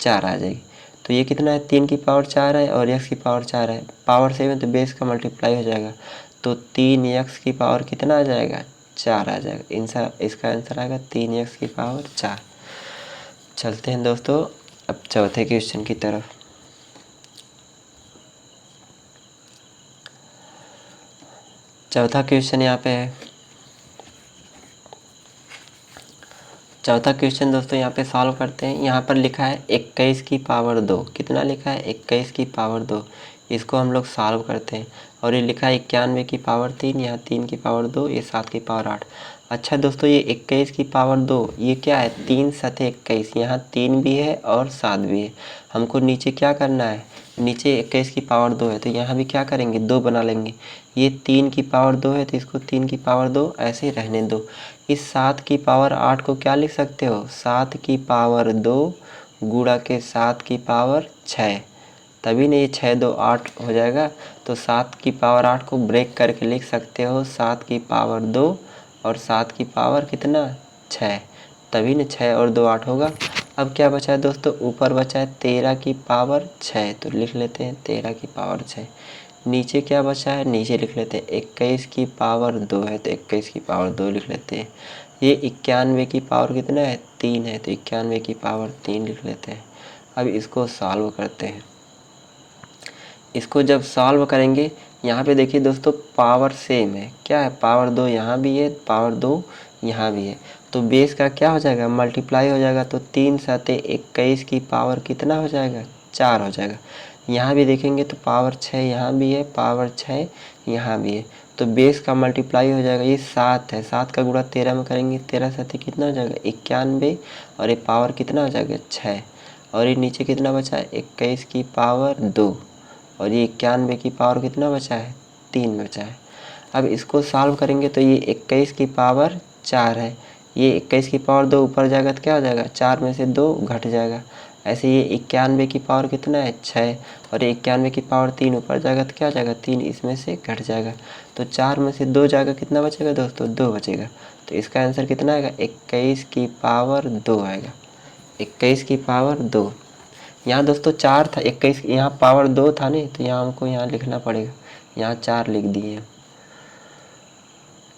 4 आ जाएगी। तो ये कितना है 3 की पावर 4 है और यक्स की पावर 4 है। पावर सेम है तो बेस का मल्टीप्लाई हो जाएगा। तो 3 यक्स की पावर कितना आ जाएगा 4 आ जाएगा। इसका आंसर आएगा 3 यक्स की पावर 4। चलते हैं दोस्तों अब चौथे क्वेश्चन की तरफ। चौथा क्वेश्चन यहाँ पे है। चौथा क्वेश्चन दोस्तों यहाँ पे सॉल्व करते हैं। यहाँ पर लिखा है 21 की पावर 2। कितना लिखा है 21 की पावर 2। इसको हम लोग सॉल्व करते हैं। और ये लिखा है 91 की पावर 3, यहाँ 3 की पावर 2, ये 7 की पावर 8। अच्छा दोस्तों ये 21 की पावर 2 ये क्या है 3 7 21, यहाँ 3 भी है और 7 भी है। हमको नीचे क्या करना है, नीचे 21 की पावर 2 है तो यहाँ भी क्या करेंगे 2 बना लेंगे। ये 3 की पावर 2 है तो इसको 3 की पावर 2 ऐसे ही रहने दो। इस 7 की पावर 8 को क्या लिख सकते हो 7 की पावर 2 गुणा के 7 की पावर 6, तभी नहीं 6 2 8 हो जाएगा। तो 7 की पावर 8 को ब्रेक करके लिख सकते हो 7 की पावर 2 और 7 की पावर कितना 6, तभी न 6 और 2 8 होगा। अब क्या बचा है दोस्तों ऊपर बचा है 13 की पावर 6, तो लिख लेते हैं 13 की पावर 6। नीचे क्या बचा है नीचे लिख लेते हैं 21 की पावर 2 है तो 21 की पावर 2 लिख लेते हैं। ये 91 की पावर कितना है 3 है तो 91 की पावर 3 लिख लेते हैं। अब इसको सॉल्व करते हैं। इसको जब सॉल्व करेंगे यहाँ पे देखिए दोस्तों पावर सेम है, क्या है पावर 2 यहाँ भी है पावर 2 यहाँ भी है, तो बेस का क्या हो जाएगा मल्टीप्लाई हो जाएगा। तो 3 7 21 की पावर कितना हो जाएगा 4 हो जाएगा। यहाँ भी देखेंगे तो पावर 6 यहाँ भी है पावर 6 यहाँ भी है, तो बेस का मल्टीप्लाई हो जाएगा। ये 7 है, 7 का गुणा 13 में करेंगे 13 7 कितना हो जाएगा 91 और ये पावर कितना हो जाएगा 6 और ये नीचे कितना बचा है 21 की पावर 2 और ये 91 की पावर कितना बचा है 3 बचा है। अब इसको सॉल्व करेंगे तो ये 21 की पावर 4 है, ये 21 की पावर 2 ऊपर जाएगा तो क्या हो जाएगा 4 में से 2 घट जाएगा। ऐसे ये 91 की पावर कितना है 6 और ये 91 की पावर 3 ऊपर जाएगा तो क्या हो जाएगा 3 इसमें से घट जाएगा। तो 4 में से 2 जाएगा कितना बचेगा दोस्तों 2 बचेगा। तो इसका आंसर कितना आएगा 21 की पावर 2 आएगा। 21 की पावर 2, यहाँ दोस्तों 4 था 21, यहाँ पावर 2 था नहीं तो यहाँ हमको यहाँ लिखना पड़ेगा, यहाँ 4 लिख दिए।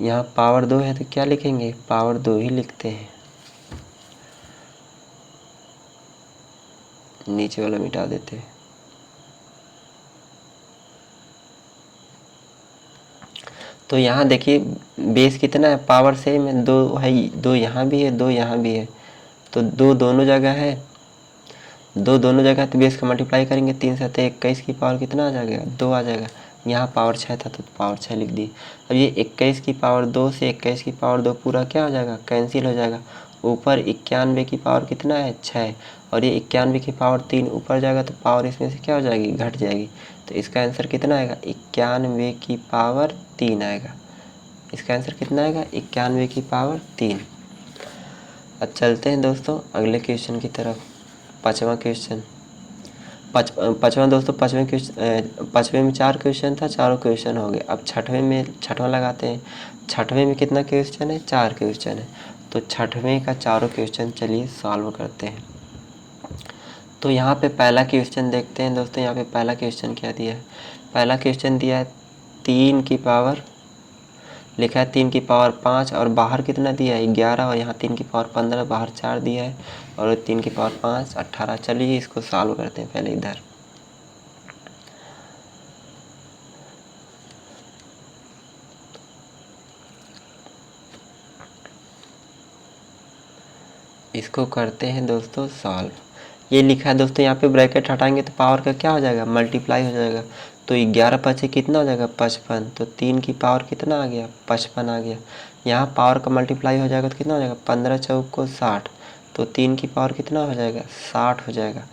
यहाँ पावर 2 है तो क्या लिखेंगे पावर 2 ही लिखते हैं, नीचे वाला मिटा देते हैं। तो यहाँ देखिए बेस कितना है पावर सेम है 2 है, 2 यहाँ भी है 2 यहाँ भी है, तो 2 दोनों जगह है, 2 दोनों जगह तो बेस का मल्टीप्लाई करेंगे 3 7 21 की पावर कितना आ जाएगा 2 आ जाएगा। यहाँ पावर 6 था तो पावर 6 लिख दी। अब ये 21 की पावर 2 से 21 की पावर 2 पूरा क्या हो जाएगा कैंसिल हो जाएगा। ऊपर 91 की पावर कितना है 6 और ये 91 की पावर 3 ऊपर जाएगा तो पावर इसमें से क्या हो जाएगी घट जाएगी। तो इसका आंसर कितना आएगा 91 की पावर 3 आएगा। इसका आंसर कितना आएगा 91 की पावर 3। अब चलते हैं दोस्तों अगले क्वेश्चन की तरफ। पाँचवा क्वेश्चन पाँचवा दोस्तों पाँचवें में 4 क्वेश्चन था, चारों क्वेश्चन हो गए। अब छठवें लगाते हैं। छठवें में कितना क्वेश्चन है 4 क्वेश्चन है, तो छठवें का चारों क्वेश्चन चलिए सॉल्व करते हैं। तो यहाँ पे पहला क्वेश्चन देखते हैं दोस्तों। यहाँ पे पहला क्वेश्चन क्या दिया है, पहला क्वेश्चन दिया है 3 की पावर लिखा है 3 की पावर 5 और बाहर कितना दिया है 11 और यहाँ 3 की पावर 15 बाहर 4 दिया है और 3 की पावर 5 18। चलिए इसको सॉल्व करते हैं पहले इधर। इसको करते हैं दोस्तों सॉल्व। ये लिखा है दोस्तों, यहाँ पे ब्रैकेट हटाएंगे तो पावर का क्या हो जाएगा मल्टीप्लाई हो जाएगा। तो 11 पचे कितना हो जाएगा 55। तो 3 की पावर कितना आ गया 55 आ गया। यहाँ पावर का मल्टीप्लाई हो जाएगा तो कितना हो जाएगा 15 चौक को 60। तो 3 की पावर कितना हो जाएगा 60 हो जाएगा।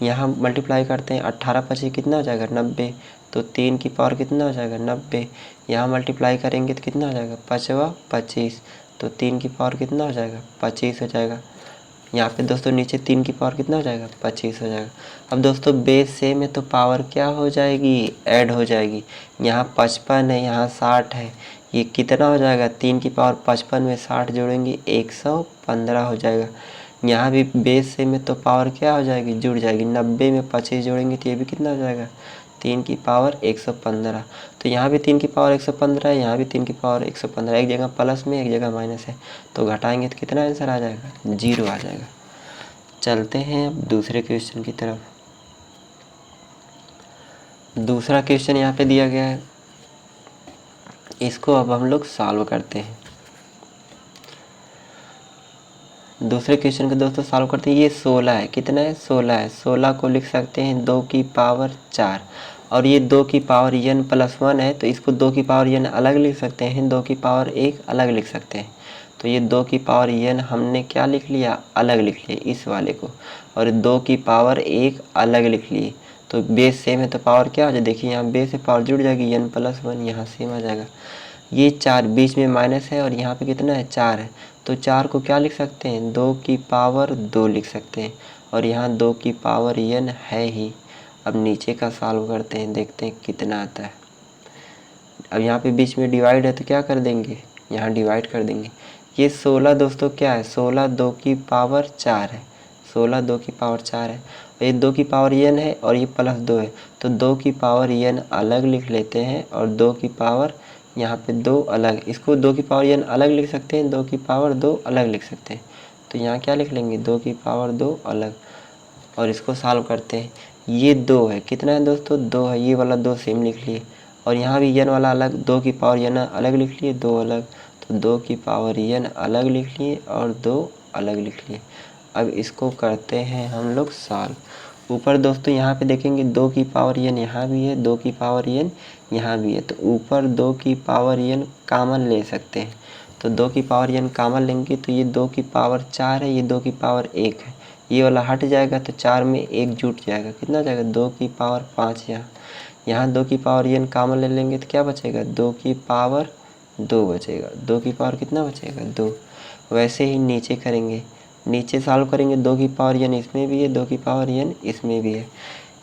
यहाँ मल्टीप्लाई करते हैं 18 पचे कितना हो जाएगा 90। तो 3 की पावर कितना हो जाएगा 90। यहाँ मल्टीप्लाई करेंगे तो कितना हो जाएगा 5 25। तो 3 की पावर कितना हो जाएगा 25 हो जाएगा। यहाँ पे दोस्तों नीचे 3 की पावर कितना हो जाएगा 25 हो जाएगा। अब दोस्तों बेस सेम है तो पावर क्या हो जाएगी ऐड हो जाएगी। यहाँ 55 है यहाँ 60 है, ये कितना हो जाएगा 3 की पावर 55 में 60 जोड़ेंगे 115 हो जाएगा। यहाँ भी बेस सेम है तो पावर क्या हो जाएगी जुड़ जाएगी। 90 में 25 जोड़ेंगे तो ये भी कितना हो जाएगा 3 की पावर 115। तो यहाँ भी 3 की पावर 115 है, यहाँ भी 3 की पावर 115, एक जगह प्लस में एक जगह माइनस है। तो घटाएंगे तो कितना आंसर आ जाएगा 0 आ जाएगा। चलते हैं अब दूसरे क्वेश्चन की तरफ। दूसरा क्वेश्चन यहाँ पे दिया गया है, इसको अब हम लोग सॉल्व करते हैं। दूसरे क्वेश्चन को दोस्तों सॉल्व करते हैं। ये 16 है, कितना है 16 है। 16 को लिख सकते हैं 2 की पावर 4 और ये 2 की पावर n प्लस 1 है तो इसको 2 की पावर n अलग लिख सकते हैं, 2 की पावर 1 अलग लिख सकते हैं। तो ये 2 की पावर n हमने क्या लिख लिया अलग लिख लिया इस वाले को, और 2 की पावर 1 अलग लिख लिए। तो बेस सेम है तो पावर क्या हो जाए देखिए, यहाँ बेस से पावर जुड़ जाएगी n प्लस 1, यहाँ सेम आ जाएगा। ये 4 बीच में माइनस है और यहाँ पे कितना है 4 है। तो 4 को क्या लिख सकते हैं 2 की पावर 2 लिख सकते हैं और यहाँ 2 की पावर n है ही। अब नीचे का सॉल्व करते हैं, देखते हैं कितना आता है। अब यहाँ पे बीच में डिवाइड है तो क्या कर देंगे यहाँ डिवाइड कर देंगे। ये 16 दोस्तों क्या है 16 2 की पावर 4 है, 16 2 की पावर 4 है और ये 2 की पावर n है और ये प्लस 2 है। तो 2 की पावर n अलग लिख लेते हैं और 2 की पावर यहाँ पे 2 अलग, इसको 2 की पावर n अलग लिख सकते हैं, 2 की पावर 2 अलग लिख सकते हैं। तो यहाँ क्या लिख लेंगे 2 की पावर 2 अलग और इसको सॉल्व करते हैं। ये 2 है, कितना है दोस्तों 2 है, ये वाला 2 सेम लिख लिए और यहाँ भी n वाला अलग, 2 की पावर n अलग लिख लिए 2 अलग। तो 2 की पावर n अलग लिख लिए और 2 अलग लिख लिए। अब इसको करते हैं हम लोग सॉल्व। ऊपर दोस्तों यहाँ पे देखेंगे 2 की पावर n यहाँ भी है, 2 की पावर n यहाँ भी है। तो ऊपर 2 की पावर n कॉमन ले सकते हैं। तो 2 की पावर n कॉमन लेंगे तो ये 2 की पावर 4 है, ये 2 की पावर 1 है, ये वाला हट जाएगा तो 4 में 1 जुट जाएगा, कितना जाएगा 2 की पावर 5। यहाँ 2 की पावर n कॉमन ले लेंगे तो क्या बचेगा 2 की पावर 2 बचेगा, 2 की पावर कितना बचेगा 2। वैसे ही नीचे करेंगे, नीचे सॉल्व करेंगे 2 की पावर n इसमें भी है, 2 की पावर n इसमें भी है,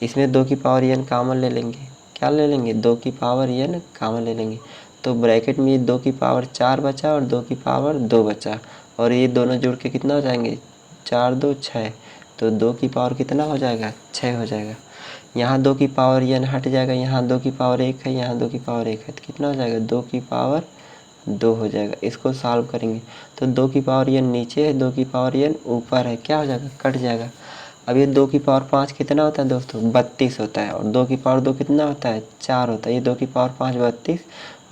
इसमें 2 की पावर n कॉमन ले लेंगे, क्या ले लेंगे 2 की पावर n कॉमन ले लेंगे। तो ब्रैकेट में ये 2 की पावर 4 बचा और 2 की पावर 2 बचा और ये दोनों जुड़ के कितना हो जाएंगे 4 2 6। तो 2 की पावर कितना हो जाएगा 6 हो जाएगा। यहाँ 2 की पावर n हट जाएगा, यहाँ 2 की पावर 1 है, यहाँ 2 की पावर 1 है, तो कितना हो जाएगा 2 की पावर 2 हो जाएगा। इसको सॉल्व करेंगे तो 2 की पावर n नीचे है, 2 की पावर n ऊपर है, क्या हो जाएगा कट जाएगा। अब ये 2 की पावर 5 कितना होता है दोस्तों 32 होता है और 2 की पावर 2 कितना होता है 4 होता है। ये 2 की पावर 5 32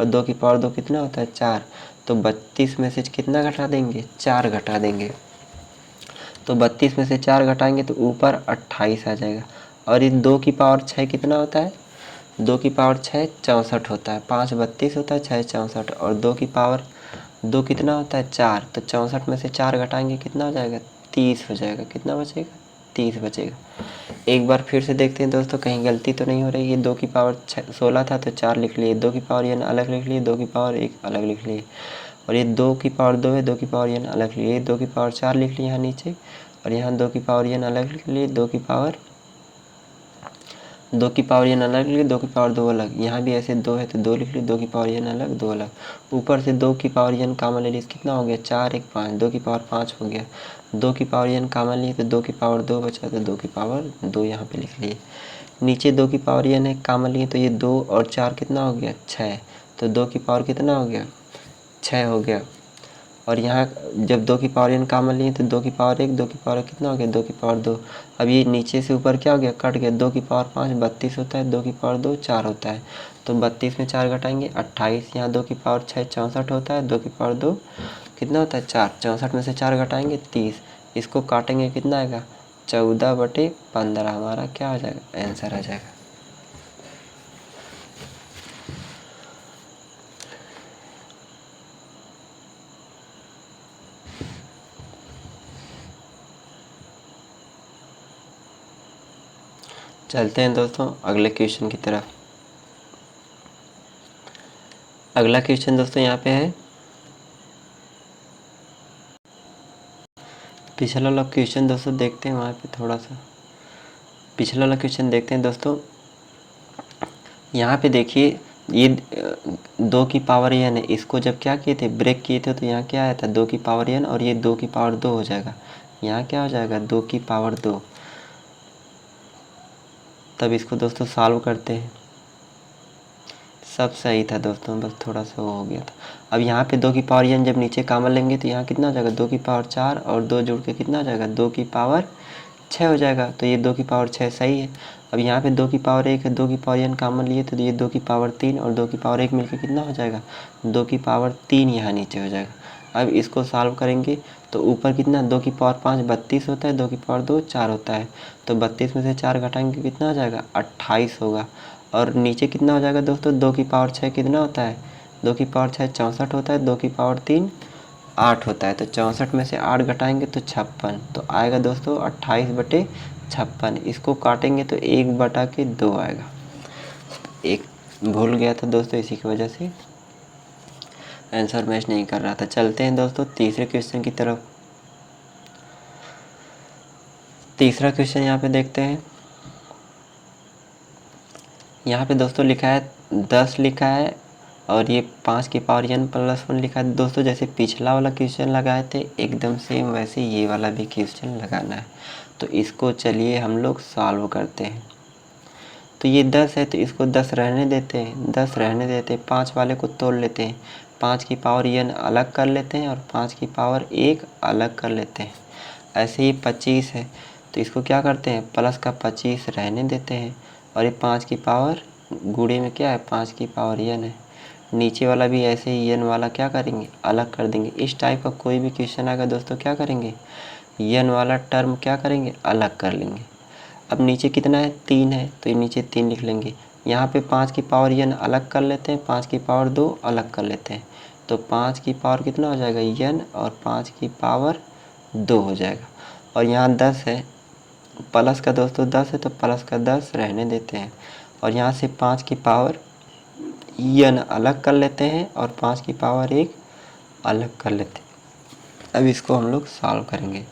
और 2 की पावर 2 कितना होता है 4। तो 32 में से कितना घटा देंगे 4 घटा देंगे। तो 32 में से 4 घटाएंगे तो ऊपर 28 आ जाएगा। और ये 2 की पावर 6 कितना होता है 2 की पावर 6 64 होता है, 5 32 होता है 6 64 और 2 की पावर 2 कितना होता है 4। तो 64 में से 4 घटाएंगे कितना हो जाएगा 30 हो जाएगा, कितना बचेगा 30 बचेगा। एक बार फिर से देखते हैं दोस्तों कहीं गलती तो नहीं हो रही। ये 2 की पावर 16 था तो 4 लिख लिए, 2 की पावर n अलग लिख लिए, 2 की पावर 1 अलग लिख लिए और ये 2 की पावर 2 है, 2 की पावर n अलग लिए, ये 2 की पावर 4 लिख लिए यहाँ नीचे और यहाँ 2 की पावर n अलग लिख लिए, 2 की पावर n अलग लिए, 2 की पावर 2 अलग, यहाँ भी ऐसे 2 है तो 2 लिख लिए, 2 की पावर n अलग 2 अलग। ऊपर से 2 की पावर n कॉमन ले ली, कितना हो गया 4 1 5, 2 की पावर 5 हो गया। 2 की पावर n कॉमन ली तो 2 की पावर 2 बचा तो 2 की पावर 2 यहाँ पे लिख लिए। नीचे 2 की पावर n है कॉमन लिए तो ये 2 और 4 कितना हो गया 6, तो 2 की पावर कितना हो गया 6 हो गया। और यहाँ जब 2 की पावर n कॉमन लिए तो 2 की पावर 1, 2 की पावर कितना हो गया, 2 की पावर 2। अब ये नीचे से ऊपर क्या हो गया, कट गया। 2 की पावर 5 32 होता है, 2 की पावर 2 4 होता है। तो 32 में 4 घटाएंगे 28। यहाँ 2 की पावर 6 64 होता है, 2 की पावर 2 कितना होता है 4। 64 में से 4 घटाएंगे 30। इसको काटेंगे कितना आएगा, 14/15 हमारा क्या हो जाएगा, आंसर आ जाएगा। चलते हैं दोस्तों अगले क्वेश्चन की तरफ। अगला क्वेश्चन दोस्तों यहाँ पे है, पिछला वाला क्वेश्चन दोस्तों देखते हैं, वहाँ पे थोड़ा सा पिछला वाला क्वेश्चन देखते हैं दोस्तों। यहाँ पे देखिए ये 2 की पावर n है, इसको जब क्या किए थे, ब्रेक किए थे, तो यहाँ क्या आया था 2 की पावर n, और ये 2 की पावर 2 हो जाएगा। यहाँ क्या हो जाएगा 2 की पावर 2। तब इसको दोस्तों सॉल्व करते हैं। सब सही था दोस्तों, बस थोड़ा सा वो हो गया था। अब यहाँ पे 2 की पावर n जब नीचे कॉमन लेंगे तो यहाँ कितना हो जाएगा, 2 की पावर 4 और 2 जुड़ के कितना हो जाएगा, 2 की पावर 6 हो जाएगा। तो ये 2 की पावर 6 सही है। अब यहाँ पे 2 की पावर 1 है, 2 की पावर n कॉमन लिए तो ये 2 की पावर 3 और 2 की पावर 1 मिलकर कितना हो जाएगा, 2 की पावर 3 यहाँ नीचे हो जाएगा। अब इसको सॉल्व करेंगे तो ऊपर कितना, 2 की पावर 5 32 होता है, 2 की पावर 2 4 होता है। तो 32 में से 4 घटाएंगे कितना हो जाएगा, 28 होगा। और नीचे कितना हो जाएगा दोस्तों, 2 की पावर 6 कितना होता है, 2 की पावर 6 64 होता है, 2 की पावर 3 8 होता है। तो 64 में से 8 घटाएंगे तो 56। तो आएगा दोस्तों 28/56। इसको काटेंगे तो 1/2 आएगा। एक भूल गया था दोस्तों, इसी की वजह से आंसर मैच नहीं कर रहा था। चलते हैं दोस्तों तीसरे क्वेश्चन की तरफ। तीसरा क्वेश्चन यहाँ पे देखते हैं। यहाँ पे दोस्तों लिखा है 10 लिखा है और ये 5 की पावर n+1 लिखा है। दोस्तों जैसे पिछला वाला क्वेश्चन लगाए थे एकदम सेम वैसे ये वाला भी क्वेश्चन लगाना है। तो इसको चलिए हम लोग सॉल्व करते हैं। तो ये 10 है तो इसको 10 रहने देते हैं, 10 रहने देते हैं। 5 वाले को तोड़ लेते हैं, 5 की पावर n अलग कर लेते हैं और 5 की पावर 1 अलग कर लेते हैं। ऐसे ही 25 है तो इसको क्या करते हैं, प्लस का 25 रहने देते हैं। और ये 5 की पावर गुणे में क्या है, 5 की पावर n है। नीचे वाला भी ऐसे ही n वाला क्या करेंगे, अलग कर देंगे। इस टाइप का कोई भी क्वेश्चन आएगा दोस्तों क्या करेंगे, n वाला टर्म क्या करेंगे, अलग कर लेंगे। अब नीचे कितना है, 3 है तो ये नीचे 3 लिख लेंगे। यहाँ पे 5 की पावर n अलग कर लेते हैं, 5 की पावर 2 अलग कर लेते हैं। तो 5 की पावर कितना हो जाएगा n और 5 की पावर 2 हो जाएगा। और यहाँ 10 है, प्लस का दोस्तों 10 है तो प्लस का 10 रहने देते हैं। और यहाँ से 5 की पावर n अलग कर लेते हैं और 5 की पावर 1 अलग कर लेते हैं। अब इसको हम लोग सॉल्व करेंगे।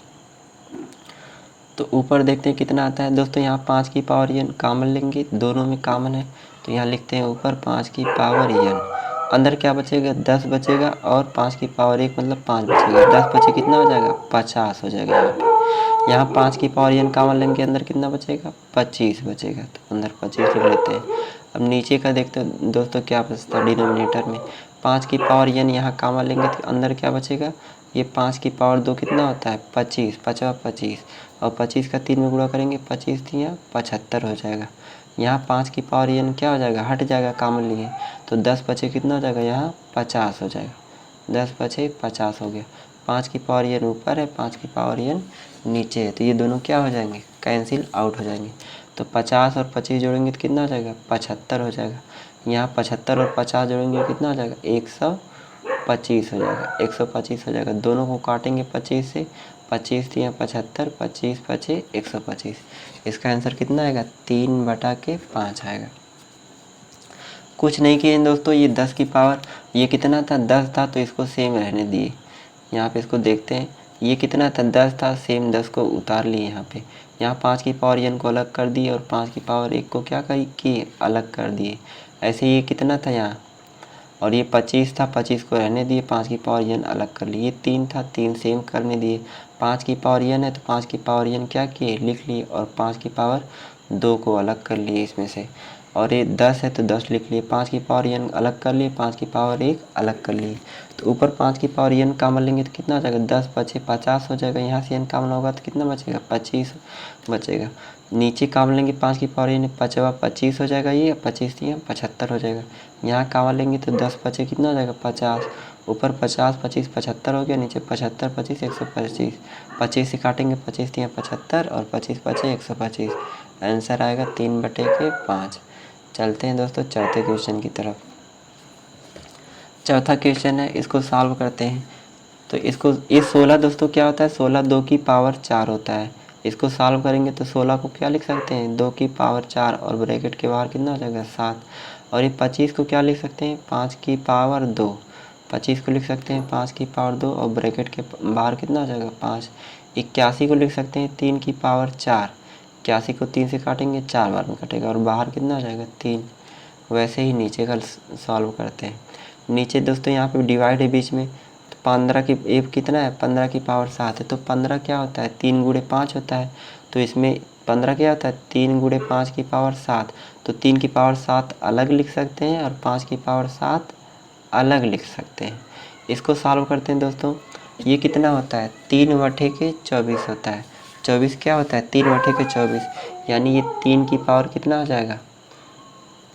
तो ऊपर देखते हैं कितना आता है दोस्तों। यहाँ 5 की पावर n कॉमन लेंगे, दोनों में कॉमन है तो यहाँ लिखते हैं ऊपर 5 की पावर n। अंदर क्या बचेगा, 10 बचेगा और 5 की पावर 1 मतलब 5 बचेगा। 10 बचे कितना हो जाएगा, 50 हो जाएगा। यहाँ 5 की पावर n कॉमन लेंगे, अंदर कितना बचेगा, 25 बचेगा। तो अंदर 25 लिख लेते हैं। अब नीचे का देखते हैं दोस्तों क्या बचता है डिनोमिनेटर में। 5 की पावर n यहाँ कॉमन लेंगे तो अंदर क्या बचेगा, ये 5 की पावर 2 कितना होता है, 25, 25 और 25 का 3 में गुणा करेंगे, 25 3 75 हो जाएगा। यहाँ 5 की पावर n क्या हो जाएगा, हट जाएगा कॉमन लिए तो 10 बचे कितना हो जाएगा, यहाँ 50 हो जाएगा। 10 बचे 50 हो गया। 5 की पावर n ऊपर है, 5 की पावर n नीचे है तो ये दोनों क्या हो जाएंगे, कैंसिल आउट हो जाएंगे। तो 50 और 25 जोड़ेंगे तो कितना हो जाएगा, 75 हो जाएगा। यहाँ 75 और 50 जोड़ेंगे कितना हो जाएगा, 125 हो जाएगा। 125 हो जाएगा। दोनों को काटेंगे 25 से, 25 3 75, 25 25 125। इसका आंसर कितना आएगा, 3/5 आएगा। कुछ नहीं किए दोस्तों। ये 10 की पावर, ये कितना था, 10 था तो इसको सेम रहने दिए। यहाँ पे इसको देखते हैं, ये कितना था, 10 था, सेम 10 को उतार लिए यहाँ पे। यहाँ 5 की पावर n को अलग कर दिए और 5 की पावर 1 को क्या किए, अलग कर दिए। ऐसे ये कितना था यहाँ, और ये 25 था, 25 को रहने दिए, 5 की पावर n अलग कर लिए। ये 3 था, 3 सेम करने दिए। 5 की पावर n है तो 5 की पावर n क्या किए, लिख लिए और 5 की पावर 2 को अलग कर लिए इसमें से। और ये 10 है तो 10 लिख लिए, 5 की पावर n अलग कर लिए, 5 की पावर 1 अलग कर लिए। तो ऊपर 5 की पावर n कॉमन लेंगे तो कितना हो जाएगा, 10 5 50 हो जाएगा। यहाँ से n कॉमन होगा तो कितना बचेगा, 25 बचेगा। नीचे कॉमन लेंगे 5 की पावर n 25 हो जाएगा, ये 25 दिया 75 हो जाएगा। यहाँ कॉमन लेंगे तो 10 5 कितना हो जाएगा, 50। ऊपर 50 25 75 हो गया, नीचे 75 25 125। 25 से काटेंगे, 25 दिया 75 और 25 बचे 125। आंसर आएगा 3/5। चलते हैं दोस्तों चौथे क्वेश्चन की तरफ। चौथा क्वेश्चन है, इसको सॉल्व करते हैं। तो इसको ये 16 दोस्तों क्या होता है, 16 2 की पावर 4 होता है। इसको सॉल्व करेंगे तो 16 को क्या लिख सकते हैं, 2 की पावर 4 और ब्रैकेट के बाहर कितना हो जाएगा 7। और ये 25 को क्या लिख सकते हैं, 5 की पावर 2। 25 को लिख सकते हैं 5 की पावर 2 और ब्रैकेट के बाहर कितना हो जाएगा 5। 81 को लिख सकते हैं 3 की पावर 4। 81 को 3 से काटेंगे 4 बार में कटेगा और बाहर कितना हो जाएगा 3। वैसे ही नीचे का सॉल्व करते हैं। नीचे दोस्तों यहाँ पे डिवाइड है बीच में, तो 15 की एक कितना है, 15 की पावर 7 है। तो 15 क्या होता है, 3 गुणे 5 होता है। तो इसमें 15 क्या होता है, 3 गुणे 5 की पावर 7। तो 3 की पावर 7 अलग लिख सकते हैं और 5 की पावर 7 अलग लिख सकते हैं। इसको सॉल्व करते हैं दोस्तों। ये कितना होता है, 3/24 होता है। 24 क्या होता है, 3/24, यानी ये 3 की पावर कितना हो जाएगा,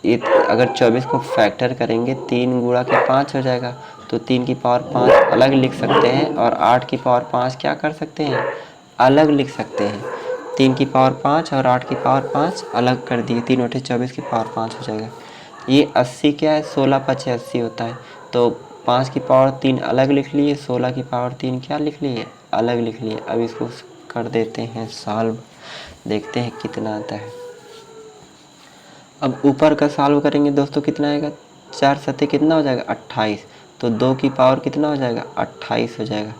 ये अगर 24 को फैक्टर करेंगे 3 गुणा के 5 हो जाएगा। तो 3 की पावर 5 अलग लिख सकते हैं और 8 की पावर 5 क्या कर सकते हैं, अलग लिख सकते हैं। 3 की पावर 5 और 8 की पावर 5 अलग कर दिए, 3/24 की पावर 5 हो जाएगा। ये 80 क्या है, 16 5 80 होता है। तो 5 की पावर 3 अलग लिख लिए, 16 की पावर 3 क्या लिख लिए, अलग लिख लिए। अब इसको कर देते हैं सॉल्व, देखते हैं कितना आता है। अब ऊपर का सॉल्व करेंगे दोस्तों, कितना आएगा, 4 सत्ते कितना हो जाएगा 28। तो 2 की पावर कितना हो जाएगा 28 हो जाएगा।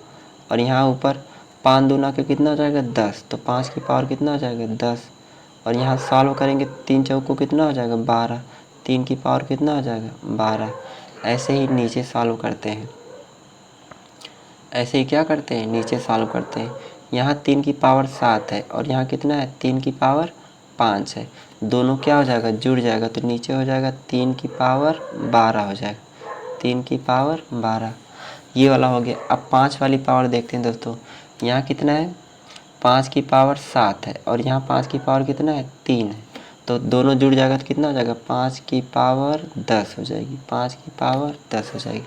और यहाँ ऊपर 5 दूना के कितना हो जाएगा 10। तो 5 की पावर कितना हो जाएगा 10। और यहाँ सॉल्व करेंगे 3 चौको कितना हो जाएगा 12। 3 की पावर कितना हो जाएगा 12। ऐसे ही नीचे सॉल्व करते हैं, ऐसे ही क्या करते हैं, नीचे सॉल्व करते हैं। यहाँ 3 की पावर 7 है और यहाँ कितना है, 3 की पावर 5 है। दोनों क्या हो जाएगा, जुड़ जाएगा। तो नीचे हो जाएगा 3 की पावर 12 हो जाएगा, 3 की पावर 12। ये वाला हो गया। अब 5 वाली पावर देखते हैं दोस्तों। यहाँ कितना है, 5 की पावर 7 है और यहाँ 5 की पावर कितना है 3 है। तो दोनों जुड़ जाएगा तो कितना हो जाएगा, 5 की पावर 10 हो जाएगी, 5 की पावर 10 हो जाएगी।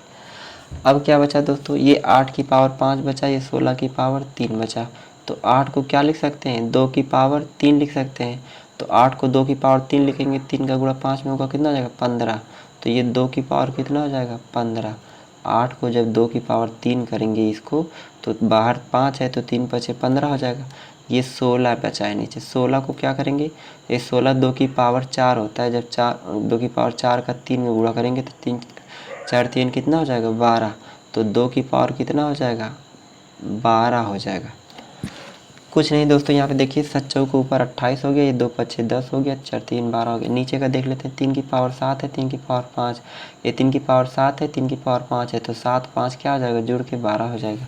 अब क्या बचा दोस्तों, ये 8 की पावर 5 बचा, ये 16 की पावर 3 बचा। तो 8 को क्या लिख सकते हैं, 2 की पावर 3 लिख सकते हैं। तो 8 को 2 की पावर 3 लिखेंगे, 3 का गुणा 5 में होगा कितना हो जाएगा 15। तो ये 2 की पावर कितना हो जाएगा 15। 8 को जब 2 की पावर 3 करेंगे इसको, तो बाहर 5 है तो 3 5 15 हो जाएगा। ये 16 बचा है नीचे। 16 को क्या करेंगे, ये 16 2 की पावर 4 होता है। जब 2 की पावर 4 का 3 में गुणा करेंगे तो 3 4 3 कितना हो जाएगा 12। तो 2 की पावर कितना हो जाएगा 12 हो जाएगा। कुछ नहीं दोस्तों, यहाँ पे देखिए 7 चौके ऊपर 28 हो गया, ये 2 5 10 हो गया, 4 3 12 हो गया। नीचे का देख लेते हैं, 3 की पावर 7 है, 3 की पावर 5, ये 3 की पावर 7 है, 3 की पावर 5 है। तो 7 5 क्या हो जाएगा, जुड़ के 12 हो जाएगा।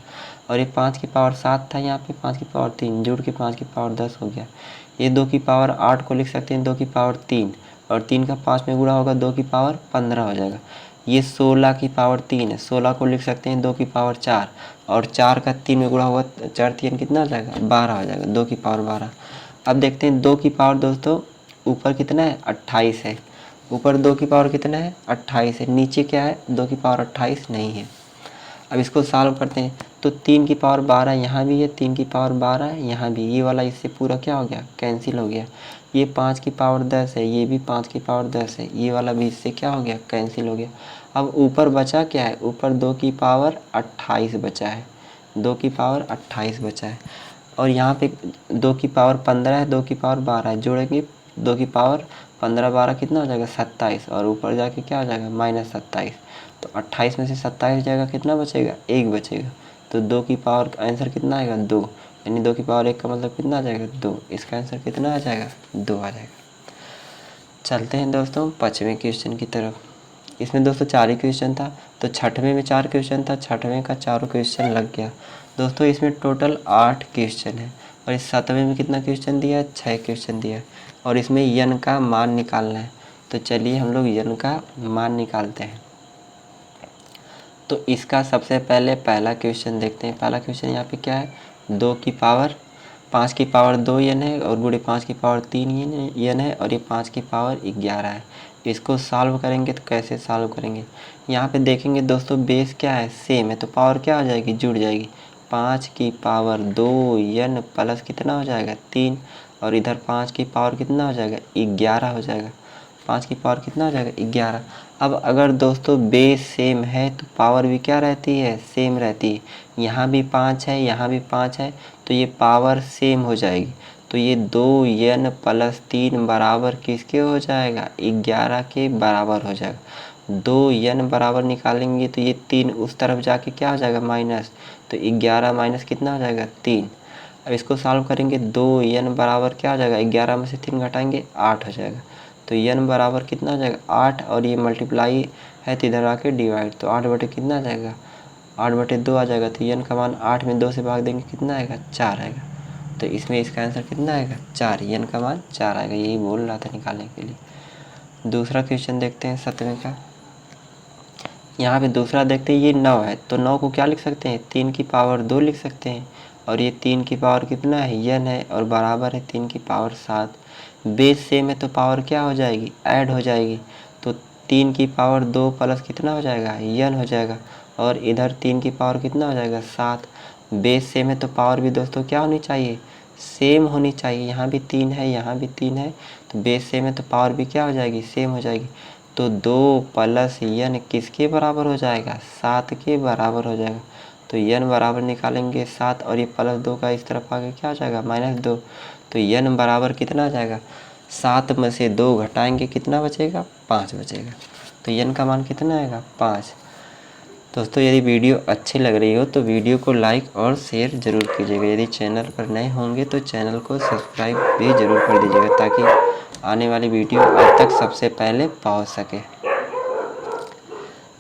और ये 5 की पावर 7 था, यहाँ पे 5 की पावर 3 जुड़ के 5 की पावर 10 हो गया। ये 2 की पावर 8 को लिख सकते हैं 2 की पावर 3 और 3 का 5 में गुणा होगा 2 की पावर 15 हो जाएगा। ये 16 की पावर 3 है, 16 को लिख सकते हैं 2 की पावर 4 और 4 का 3 में गुणा होगा 4 3 कितना हो जाएगा 12 हो जाएगा, 2 की पावर 12। अब देखते हैं 2 की पावर दोस्तों ऊपर कितना है 28 है, ऊपर 2 की पावर कितना है 28 है, नीचे क्या है 2 की पावर 28 नहीं है। अब इसको सॉल्व करते हैं। तो 3 की पावर 12 यहाँ भी है, 3 की पावर 12 यहाँ भी, ये वाला इससे पूरा क्या हो गया कैंसिल हो गया। ये 5 की पावर 10 है, ये भी 5 की पावर 10 है, ये वाला भी इससे क्या हो गया कैंसिल हो गया। अब ऊपर बचा क्या है, ऊपर 2 की पावर 28 बचा है, 2 की पावर 28 बचा है। और यहाँ पे 2 की पावर 15 है, 2 की पावर 12 है, जोड़ेंगे 2 की पावर 15 12 कितना हो जाएगा 27 और ऊपर जाके क्या हो जाएगा -27। तो 28 में से 27 जाएगा, कितना बचेगा 1 बचेगा। तो 2 की पावर का आंसर कितना आएगा 2, यानी 2 की पावर 1 का मतलब कितना आ जाएगा 2। इसका आंसर कितना आ जाएगा 2 आ जाएगा। चलते हैं दोस्तों 5वें क्वेश्चन की तरफ। इसमें दोस्तों 4 ही क्वेश्चन था, तो 6वें में 4 क्वेश्चन था, 6वें का चारों क्वेश्चन लग गया। दोस्तों इसमें टोटल 8 क्वेश्चन है और इस 7वें में कितना क्वेश्चन दिया है 6 क्वेश्चन दिया है। और इसमें यन का मान निकालना है। तो चलिए हम लोग n का मान निकालते हैं। तो इसका सबसे पहले पहला क्वेश्चन देखते हैं। पहला क्वेश्चन यहाँ पे क्या है, 2 की पावर 5 की पावर 2 n है और गुणे 5 की पावर 3 n है और ये 5 की पावर 11 है। इसको सॉल्व करेंगे तो कैसे सॉल्व करेंगे, यहाँ पे देखेंगे दोस्तों बेस क्या है, सेम है, तो पावर क्या हो जाएगी, जुड़ जाएगी। 5 की पावर 2 n प्लस कितना हो जाएगा 3, और इधर 5 की पावर कितना हो जाएगा 11 हो जाएगा। 5 की पावर कितना हो जाएगा 11। अब अगर दोस्तों बेस सेम है तो पावर भी क्या रहती है, सेम रहती है। यहाँ भी 5 है, यहाँ भी 5 है, तो ये पावर सेम हो जाएगी। तो ये 2n प्लस 3 बराबर किसके हो जाएगा, 11 के बराबर हो जाएगा। 2n बराबर निकालेंगे तो ये 3 उस तरफ जाके क्या हो जाएगा माइनस, तो 11 माइनस कितना हो जाएगा 3। अब इसको सॉल्व करेंगे, 2n बराबर क्या हो जाएगा, 11 में से 3 घटाएंगे 8 हो जाएगा। तो n बराबर कितना हो जाएगा 8, और ये मल्टीप्लाई है तो इधर आके डिवाइड, तो 8 बटे कितना आ जाएगा 8 बटे 2 आ जाएगा। तो n का मान 8 में 2 से भाग देंगे कितना आएगा 4 आएगा। तो इसमें इसका आंसर कितना आएगा 4, n का मान 4 आएगा। यही बोल रहा था निकालने के लिए। दूसरा क्वेश्चन देखते हैं 7वें का। यहाँ पे दूसरा देखते हैं, ये 9 है तो 9 को क्या लिख सकते हैं, 3 की पावर 2 लिख सकते हैं, और ये 3 की पावर कितना है n है, और बराबर है 3 की पावर 7। बेस सेम है तो पावर क्या हो जाएगी, ऐड हो जाएगी। तो 3 की पावर 2 प्लस कितना हो जाएगा n हो जाएगा, और इधर 3 की पावर कितना हो जाएगा 7। बेस सेम है तो पावर भी दोस्तों क्या होनी चाहिए, सेम होनी चाहिए। यहाँ भी 3 है, यहाँ भी 3 है, तो बेस सेम है तो पावर भी क्या हो जाएगी, सेम हो जाएगी। तो 2 प्लस n किसके बराबर हो जाएगा, 7 के बराबर हो जाएगा। तो n बराबर निकालेंगे 7, और ये प्लस 2 का इस तरफ आगे क्या हो जाएगा -2। तो n बराबर कितना आ जाएगा, 7 में से 2 घटाएंगे कितना बचेगा, 5 बचेगा। तो n का मान कितना आएगा 5। दोस्तों यदि वीडियो अच्छी लग रही हो तो वीडियो को लाइक और शेयर ज़रूर कीजिएगा। यदि चैनल पर नए होंगे तो चैनल को सब्सक्राइब भी ज़रूर कर दीजिएगा, ताकि आने वाली वीडियो आप तक सबसे पहले पहुंच सके।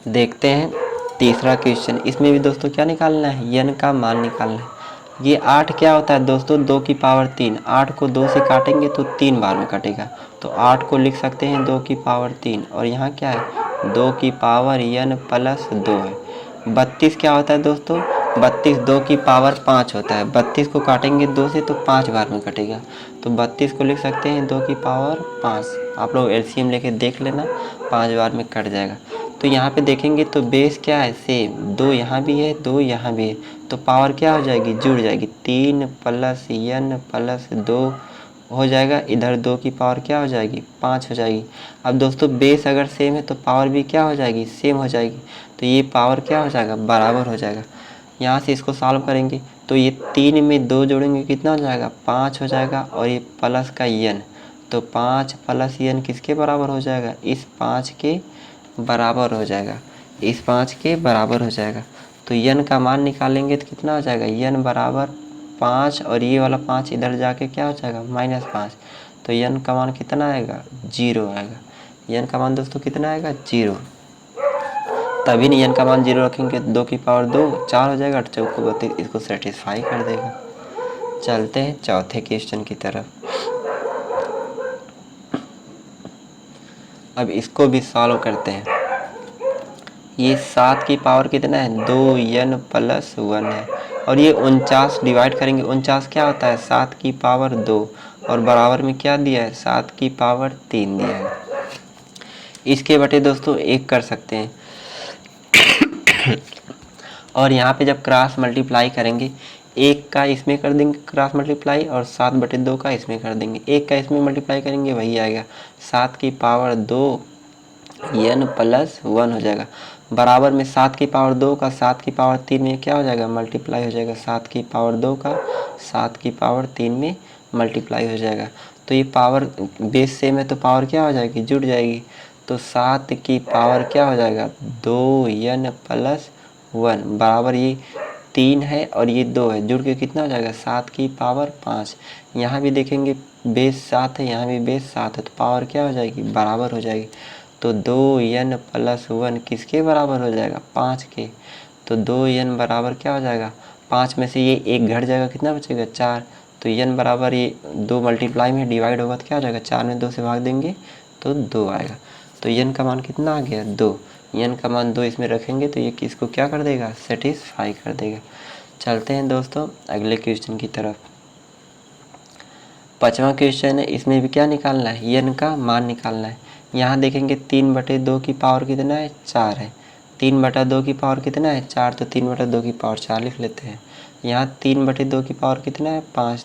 देखते हैं तीसरा क्वेश्चन। इसमें भी दोस्तों क्या निकालना है, n का मान निकालना है। ये 8 क्या होता है दोस्तों, 2 की पावर 3। 8 को 2 से काटेंगे तो 3 बार में कटेगा, तो 8 को लिख सकते हैं 2 की पावर 3, और यहाँ क्या है 2 की पावर n प्लस 2 है। 32 क्या होता है दोस्तों, 32 2 की पावर 5 होता है। 32 को काटेंगे 2 से तो 5 बार में कटेगा, तो 32 को लिख सकते हैं 2 की पावर 5। आप लोग एलसीएम लेके देख लेना, 5 बार में कट जाएगा। तो यहाँ पे देखेंगे तो बेस क्या है, सेम, 2 यहाँ भी है 2 यहाँ भी है, तो पावर क्या हो जाएगी, जुड़ जाएगी। 3 प्लस n प्लस 2 हो जाएगा, इधर 2 की पावर क्या हो जाएगी 5 हो जाएगी। अब दोस्तों बेस अगर सेम है तो पावर भी क्या हो जाएगी, सेम हो जाएगी। तो ये पावर क्या हो जाएगा, बराबर हो जाएगा। यहाँ से इसको सॉल्व करेंगे तो ये 3 में 2 जोड़ेंगे कितना हो जाएगा 5 हो जाएगा, और ये प्लस का n, तो 5 प्लस n किसके बराबर हो जाएगा, इस 5 के बराबर हो जाएगा, इस 5 के बराबर हो जाएगा। तो n का मान निकालेंगे तो कितना हो जाएगा, n बराबर 5, और ये वाला 5 इधर जाके क्या हो जाएगा -5। तो n का मान कितना आएगा, 0 आएगा। n का मान दोस्तों कितना आएगा, 0। तभी नहीं n का मान 0 रखेंगे, 2 की पावर 2 4 हो जाएगा, 4 को 32 इसको सेटिस्फाई कर देगा। चलते हैं चौथे क्वेश्चन की तरफ। अब इसको भी सॉल्व करते हैं। ये 7 की पावर कितना है, 2n प्लस 1 है, और ये 49 डिवाइड करेंगे। 49 क्या होता है, 7 की पावर 2, और बराबर में क्या दिया है, 7 की पावर 3 दिया है। इसके बटे दोस्तों 1 कर सकते हैं, और यहाँ पे जब क्रॉस मल्टीप्लाई करेंगे, 1 का इसमें कर देंगे क्रॉस मल्टीप्लाई, और 7 बटे 2 का इसमें कर देंगे। 1 का इसमें मल्टीप्लाई करेंगे वही आएगा, 7 की पावर 2 n प्लस 1 हो जाएगा। बराबर में 7 की पावर 2 का 7 की पावर 3 में क्या हो जाएगा, मल्टीप्लाई हो जाएगा। 7 की पावर 2 का 7 की पावर 3 में मल्टीप्लाई हो जाएगा। तो ये पावर बेस सेम है तो पावर क्या हो जाएगी, जुड़ जाएगी। तो 7 की पावर क्या हो जाएगा, 2n प्लस 1 बराबर ये 3 है और ये 2 है, जुड़ के कितना हो जाएगा 7 की पावर 5। यहाँ भी देखेंगे बेस 7 है, यहाँ भी बेस 7 है, तो पावर क्या हो जाएगी, बराबर हो जाएगी। तो 2n प्लस 1 किसके बराबर हो जाएगा, 5 के। तो 2n बराबर क्या हो जाएगा, 5 में से ये 1 घट जाएगा, कितना बचेगा 4। तो n बराबर ये 2 मल्टीप्लाई में डिवाइड होगा तो क्या हो जाएगा, 4 में 2 से भाग देंगे तो 2 आएगा। तो n का मान कितना आ गया 2। n का मान 2 इसमें रखेंगे तो ये किसको क्या कर देगा, सेटिस्फाई कर देगा। चलते हैं दोस्तों अगले क्वेश्चन की तरफ। 5वां क्वेश्चन है, इसमें भी क्या निकालना है, n का मान निकालना है। यहाँ देखेंगे 3/2 की पावर कितना है, 4 है। 3/2 की पावर कितना है, 4, तो 3/2 की पावर 4 लिख लेते हैं। यहाँ 3/2 की पावर कितना है, 5,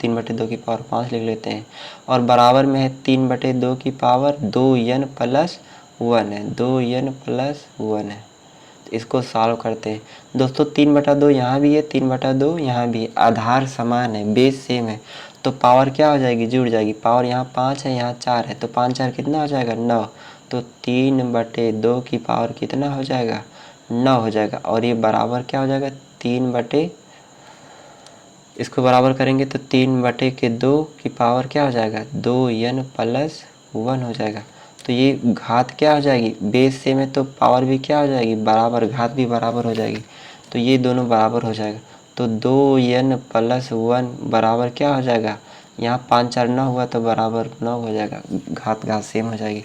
3/2 की पावर 5 लिख लेते हैं। और बराबर में है 3/2 की पावर 2n प्लस 1 है, 2n प्लस 1 है। इसको सॉल्व करते हैं दोस्तों। 3/2 यहाँ भी है, 3/2 यहाँ भी है, आधार समान है, बेस सेम है, तो पावर क्या हो जाएगी, जुड़ जाएगी। पावर यहाँ 5 है, यहाँ 4 है, तो 5 4 कितना हो जाएगा 9। तो 3/2 की पावर कितना हो जाएगा, 9 हो जाएगा। और ये बराबर क्या हो जाएगा, 3 इसको बराबर करेंगे तो 3/2 की पावर क्या हो जाएगा, 2n प्लस 1 हो जाएगा। तो ये घात क्या हो जाएगी, बेस से में तो पावर भी क्या हो जाएगी बराबर, घात भी बराबर हो जाएगी। तो ये दोनों बराबर हो जाएगा। तो 2n प्लस 1 बराबर क्या हो जाएगा, यहाँ 5 4 9 हुआ तो बराबर 9 हो जाएगा, घात घात सेम हो जाएगी।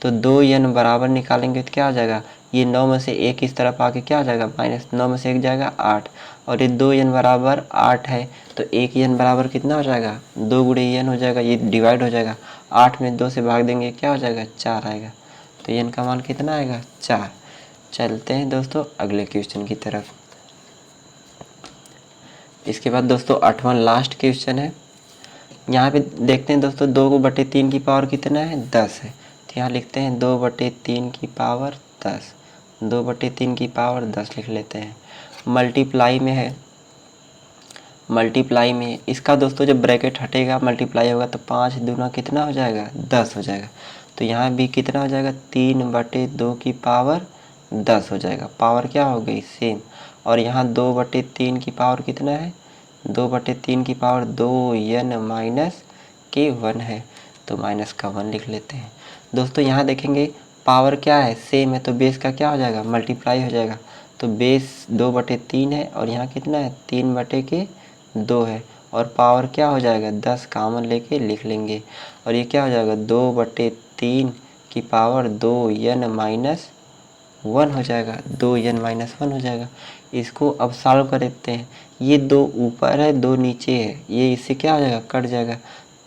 तो 2n बराबर निकालेंगे तो क्या हो जाएगा, ये 9 में से 1 इस तरफ आके क्या हो जाएगा, -9 में से 1 जाएगा 8। और ये 2n बराबर 8 है, तो 1n बराबर कितना हो जाएगा, 2 गुणे n हो जाएगा, ये डिवाइड हो जाएगा। 8 में 2 से भाग देंगे क्या हो जाएगा, 4 आएगा। तो n का मान कितना आएगा, 4। चलते हैं दोस्तों अगले क्वेश्चन की तरफ। इसके बाद दोस्तों 8वां लास्ट क्वेश्चन है। यहाँ पे देखते हैं दोस्तों 2/3 की पावर कितना है, 10 है। तो यहाँ लिखते हैं 2/3 की पावर 10, 2/3 की पावर 10 लिख लेते हैं। मल्टीप्लाई में है, मल्टीप्लाई में इसका दोस्तों जब ब्रैकेट हटेगा मल्टीप्लाई होगा तो 5 दूना कितना हो जाएगा, 10 हो जाएगा। तो यहाँ भी कितना हो जाएगा, 3/2 की पावर 10 हो जाएगा। पावर क्या हो गई, सेम। और यहाँ 2/3 की पावर कितना है, 2/3 की पावर 2n माइनस के 1 है, तो माइनस का 1 लिख लेते हैं। दोस्तों यहाँ देखेंगे पावर क्या है, सेम है, तो बेस का क्या हो जाएगा, मल्टीप्लाई हो जाएगा। तो बेस 2/3 है और यहाँ कितना है, 3/2 है। और पावर क्या हो जाएगा, 10 कॉमन लेके लिख लेंगे। और ये क्या हो जाएगा, 2/3 की पावर 2n माइनस 1 हो जाएगा, 2n माइनस 1 हो जाएगा। इसको अब सॉल्व कर देते हैं। ये 2 ऊपर है 2 नीचे है, ये इससे क्या हो जाएगा, कट जाएगा।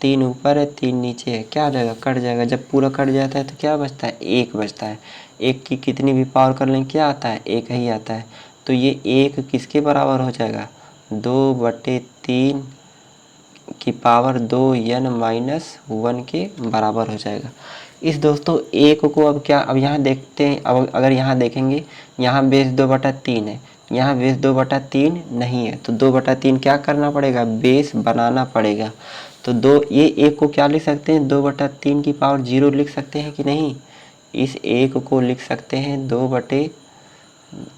3 ऊपर है 3 नीचे है, क्या हो जाएगा, कट जाएगा। जब पूरा कट जाता है तो क्या बचता है, 1 बचता है। 1 की कितनी भी पावर कर लें क्या आता है, 1 ही आता है। तो ये 1 किसके बराबर हो जाएगा, 2/3 की पावर 2n माइनस 1 के बराबर हो जाएगा। इस दोस्तों 1 को अब क्या, अब यहाँ देखते हैं, अब अगर यहाँ देखेंगे यहाँ बेस 2/3 है, यहाँ बेस 2/3 नहीं है, तो 2/3 क्या करना पड़ेगा, बेस बनाना पड़ेगा। तो ये 1 को क्या लिख सकते हैं, 2/3 की पावर 0 लिख सकते हैं कि नहीं। इस 1 को लिख सकते हैं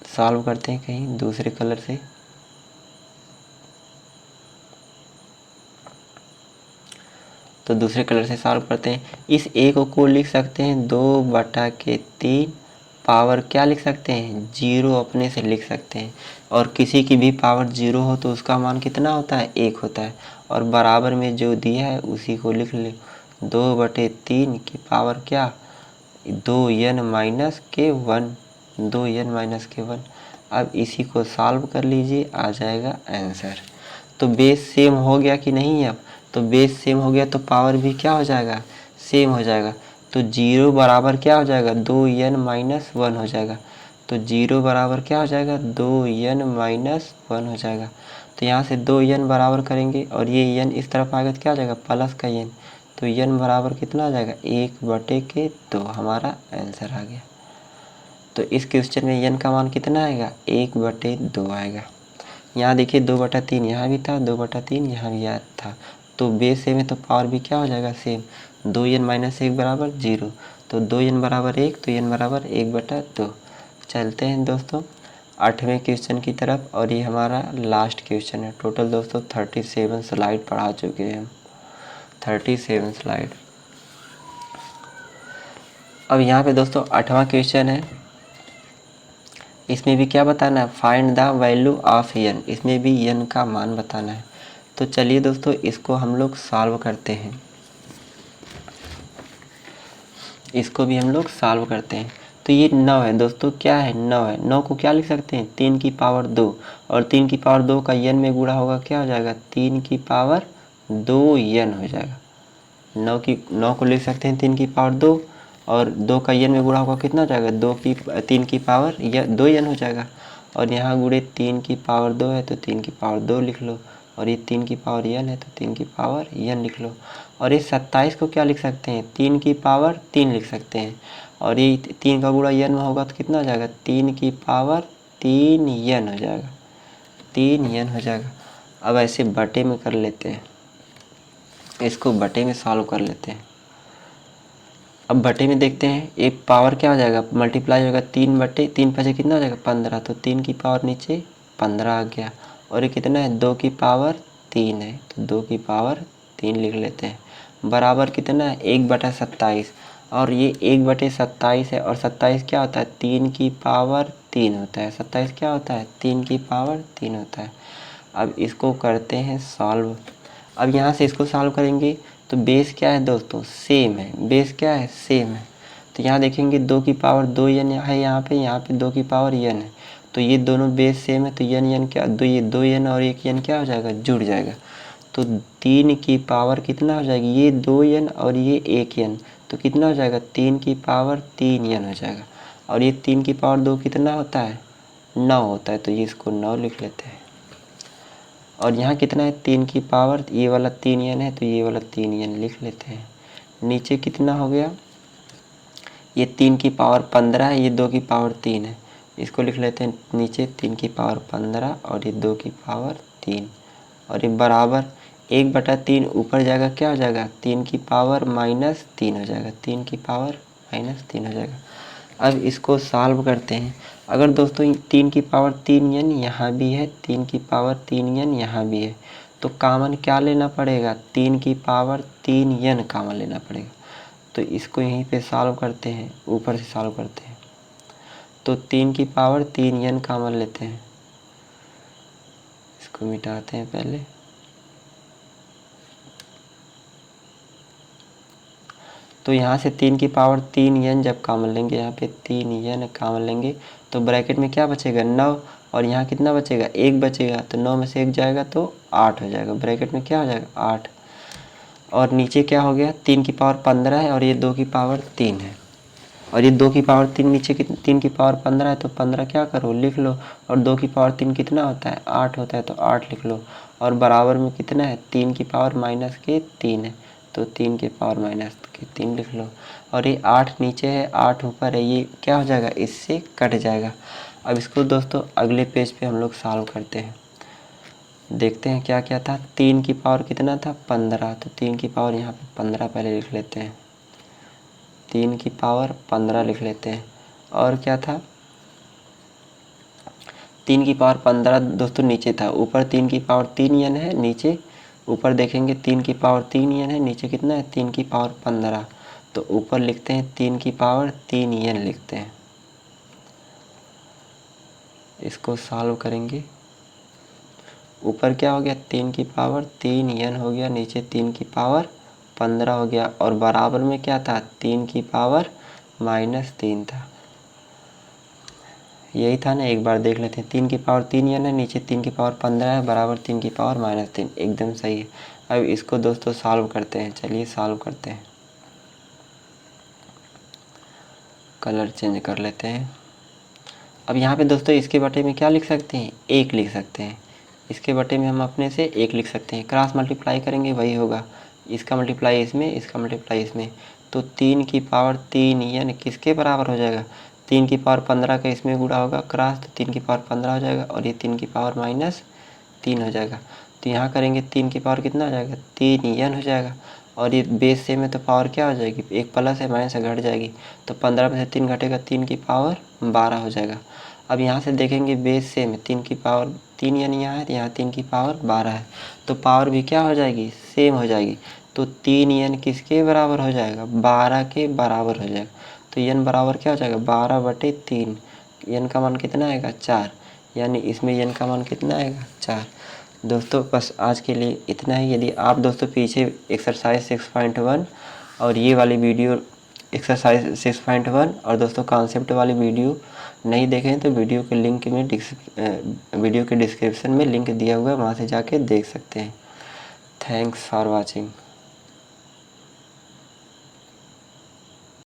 सॉल्व करते हैं कहीं दूसरे कलर से। तो दूसरे कलर से सॉल्व करते हैं। इस 1 को लिख सकते हैं 2/3 पावर क्या लिख सकते हैं, 0 अपने से लिख सकते हैं। और किसी की भी पावर 0 हो तो उसका मान कितना होता है, 1 होता है। और बराबर में जो दिया है उसी को लिख ले, 2/3 की पावर क्या, 2n माइनस के 1, 2n माइनस के 1। अब इसी को सॉल्व कर लीजिए, आ जाएगा आंसर। तो बेस सेम हो गया कि नहीं, अब तो बेस सेम हो गया तो पावर भी क्या हो जाएगा, सेम हो जाएगा। तो 0 बराबर क्या हो जाएगा, 2n माइनस 1 हो जाएगा। तो 0 बराबर क्या हो जाएगा, 2n माइनस 1 हो जाएगा। तो यहाँ से 2n बराबर करेंगे और ये n इस तरफ आएगा तो क्या हो जाएगा, प्लस का n। तो n बराबर कितना आ जाएगा, 1/2 हमारा आंसर आ गया। तो इस क्वेश्चन में n का मान कितना आएगा, 1/2 आएगा। यहाँ देखिए 2/3 यहाँ भी था, 2/3 यहाँ भी था। तो बेस सेम है तो पावर भी क्या हो जाएगा, सेम। 2n माइनस 1 बराबर 0, तो 2n बराबर 1, तो n बराबर 1/2। चलते हैं दोस्तों 8वें क्वेश्चन की तरफ, और ये हमारा लास्ट क्वेश्चन है। टोटल दोस्तों 37 स्लाइड पढ़ा चुके हैं हम, 37 स्लाइड। अब यहाँ पे दोस्तों 8वां क्वेश्चन है। इसमें भी क्या बताना है, find the value of n। इसमें भी n का मान बताना है। तो चलिए दोस्तों इसको हम लोग सॉल्व करते हैं। इसको भी हम लोग सॉल्व करते हैं। तो ये 9 है दोस्तों, क्या है 9 है। 9 को क्या लिख सकते हैं 3 की पावर 2, और 3 की पावर 2 का n में गुणा होगा क्या हो जाएगा 3 की पावर 2n हो जाएगा। 9 को लिख सकते हैं 3 की पावर 2, और 2 का n में गुणा होगा कितना हो जाएगा 3 की पावर 2n हो जाएगा। और यहाँ गुणे 3 की पावर 2 है तो 3 की पावर 2 लिख लो, और ये 3 की पावर n है तो 3 की पावर n लिख लो। और ये 27 को क्या लिख सकते हैं 3 की पावर 3 लिख सकते हैं, और ये 3 का गुणा n में होगा तो कितना हो जाएगा 3 की पावर 3n हो जाएगा, 3n हो जाएगा। अब ऐसे बटे में कर लेते हैं, इसको बटे में सॉल्व कर लेते हैं। अब बटे में देखते हैं एक पावर क्या हो जाएगा मल्टीप्लाई होगा 3 बटे 3 पचे कितना हो जाएगा 15, तो 3 की पावर नीचे 15 आ गया, और ये कितना है 2 की पावर 3 है तो 2 की पावर 3 लिख लेते हैं, बराबर कितना है 1/27, और ये 1/27 है, और 27 क्या होता है 3 की पावर 3 होता है। 27 क्या होता है 3 की पावर 3 होता है। अब इसको करते हैं सॉल्व। अब यहाँ से इसको सॉल्व करेंगे तो बेस क्या है दोस्तों सेम है, बेस क्या है सेम है। तो यहाँ देखेंगे 2 की पावर 2n है, यहाँ पे 2 की पावर n है, तो ये दोनों बेस सेम है, तो n क्या ये 2n और एक n क्या हो जाएगा जुड़ जाएगा। तो 3 की पावर कितना हो जाएगी ये 2n और ये 1n, तो कितना हो जाएगा 3 की पावर 3n हो जाएगा। और ये 3 की पावर 2 कितना होता है 9 होता है, तो ये इसको 9 लिख लेते हैं। और यहाँ कितना है 3 की पावर ये वाला 3n है तो ये वाला 3n लिख लेते हैं। नीचे कितना हो गया ये 3 की पावर 15 है, ये 2 की पावर 3 है, इसको लिख लेते हैं नीचे 3 की पावर 15 और ये 2 की पावर 3, और ये बराबर 1/3 ऊपर जाएगा क्या हो जाएगा 3 की पावर -3 हो जाएगा, 3 की पावर -3 हो जाएगा। अब इसको सॉल्व करते हैं। अगर दोस्तों 3 की पावर 3n यहाँ भी है, 3 की पावर 3n यहाँ भी है, तो कॉमन क्या लेना पड़ेगा 3 की पावर 3n कॉमन लेना पड़ेगा। तो इसको यहीं पे सॉल्व करते हैं, ऊपर से सॉल्व करते हैं। तो 3 की पावर 3n कॉमन लेते हैं, इसको मिटाते हैं पहले। तो यहाँ से 3 की पावर 3n जब कॉमन लेंगे, यहाँ पे 3n कॉमन लेंगे तो ब्रैकेट में क्या बचेगा 9, और यहाँ कितना बचेगा 1 बचेगा, तो 9 में से 1 जाएगा तो 8 हो जाएगा, ब्रैकेट में क्या हो जाएगा 8। और नीचे क्या हो गया 3 की पावर 15 है और ये 2 की पावर 3 है, और ये 2 की पावर 3 नीचे 3 की पावर 15 है तो 15 क्या करो लिख लो, और 2 की पावर 3 कितना होता है 8 होता है तो 8 लिख लो, और बराबर में कितना है 3 की पावर -3 है तो 3 की पावर -3 लिख लो, और ये 8 नीचे है 8 ऊपर है, ये क्या हो जाएगा इससे कट जाएगा। अब इसको दोस्तों अगले पेज पे हम लोग सॉल्व करते हैं, देखते हैं क्या क्या था। 3 की पावर कितना था 15, तो 3 की पावर यहाँ पे 15 पहले लिख लेते हैं, 3 की पावर 15 लिख लेते हैं। और क्या था 3 की पावर 15 दोस्तों नीचे था, ऊपर 3 की पावर 3n है, नीचे ऊपर देखेंगे 3 की पावर 3n है, नीचे कितना है 3 की पावर 15, तो ऊपर लिखते हैं 3 की पावर 3n लिखते हैं। इसको सॉल्व करेंगे, ऊपर क्या हो गया 3 की पावर 3n हो गया, नीचे 3 की पावर 15 हो गया, और बराबर में क्या था 3 की पावर -3 था। यही था ना, एक बार देख लेते हैं। 3 की पावर 3n है, नीचे 3 की पावर 15 है, बराबर 3 की पावर -3, एकदम सही है। अब इसको दोस्तों सॉल्व करते हैं, चलिए सॉल्व करते हैं। कलर चेंज कर लेते हैं। अब यहाँ पे दोस्तों इसके बटे में क्या लिख सकते हैं 1 लिख सकते हैं, इसके बटे में हम अपने से 1 लिख सकते हैं, क्रॉस मल्टीप्लाई करेंगे वही होगा, इसका मल्टीप्लाई इसमें, इसका मल्टीप्लाई इसमें, तो 3 की पावर 3n किसके बराबर हो जाएगा 3 की पावर 15 का इसमें गुणा होगा क्रॉस, तो 3 की पावर 15 हो जाएगा, और ये 3 की पावर -3 हो जाएगा। तो यहाँ करेंगे 3 की पावर कितना हो जाएगा 3n हो जाएगा, और ये बेस सेम है तो पावर क्या हो जाएगी एक प्लस है माइनस से घट जाएगी, तो 15 में से 3 घटेगा 3 की पावर 12 हो जाएगा। अब यहाँ से देखेंगे बेस सेम है, 3 की पावर 3n यहाँ है, यहाँ 3 की पावर 12 है, तो पावर भी क्या हो जाएगी सेम हो जाएगी, तो 3n किसके बराबर हो जाएगा 12 के बराबर हो जाएगा। तो n बराबर क्या हो जाएगा 12/3, n का मान कितना आएगा 4, यानी इसमें n का मान कितना आएगा 4। दोस्तों बस आज के लिए इतना ही। यदि आप दोस्तों पीछे एक्सरसाइज 6.1 और ये वाली वीडियो एक्सरसाइज 6.1 और दोस्तों कॉन्सेप्ट वाली वीडियो नहीं देखें तो वीडियो के लिंक में वीडियो के डिस्क्रिप्शन में लिंक दिया हुआ है, वहाँ से जाके देख सकते हैं। Thanks for watching.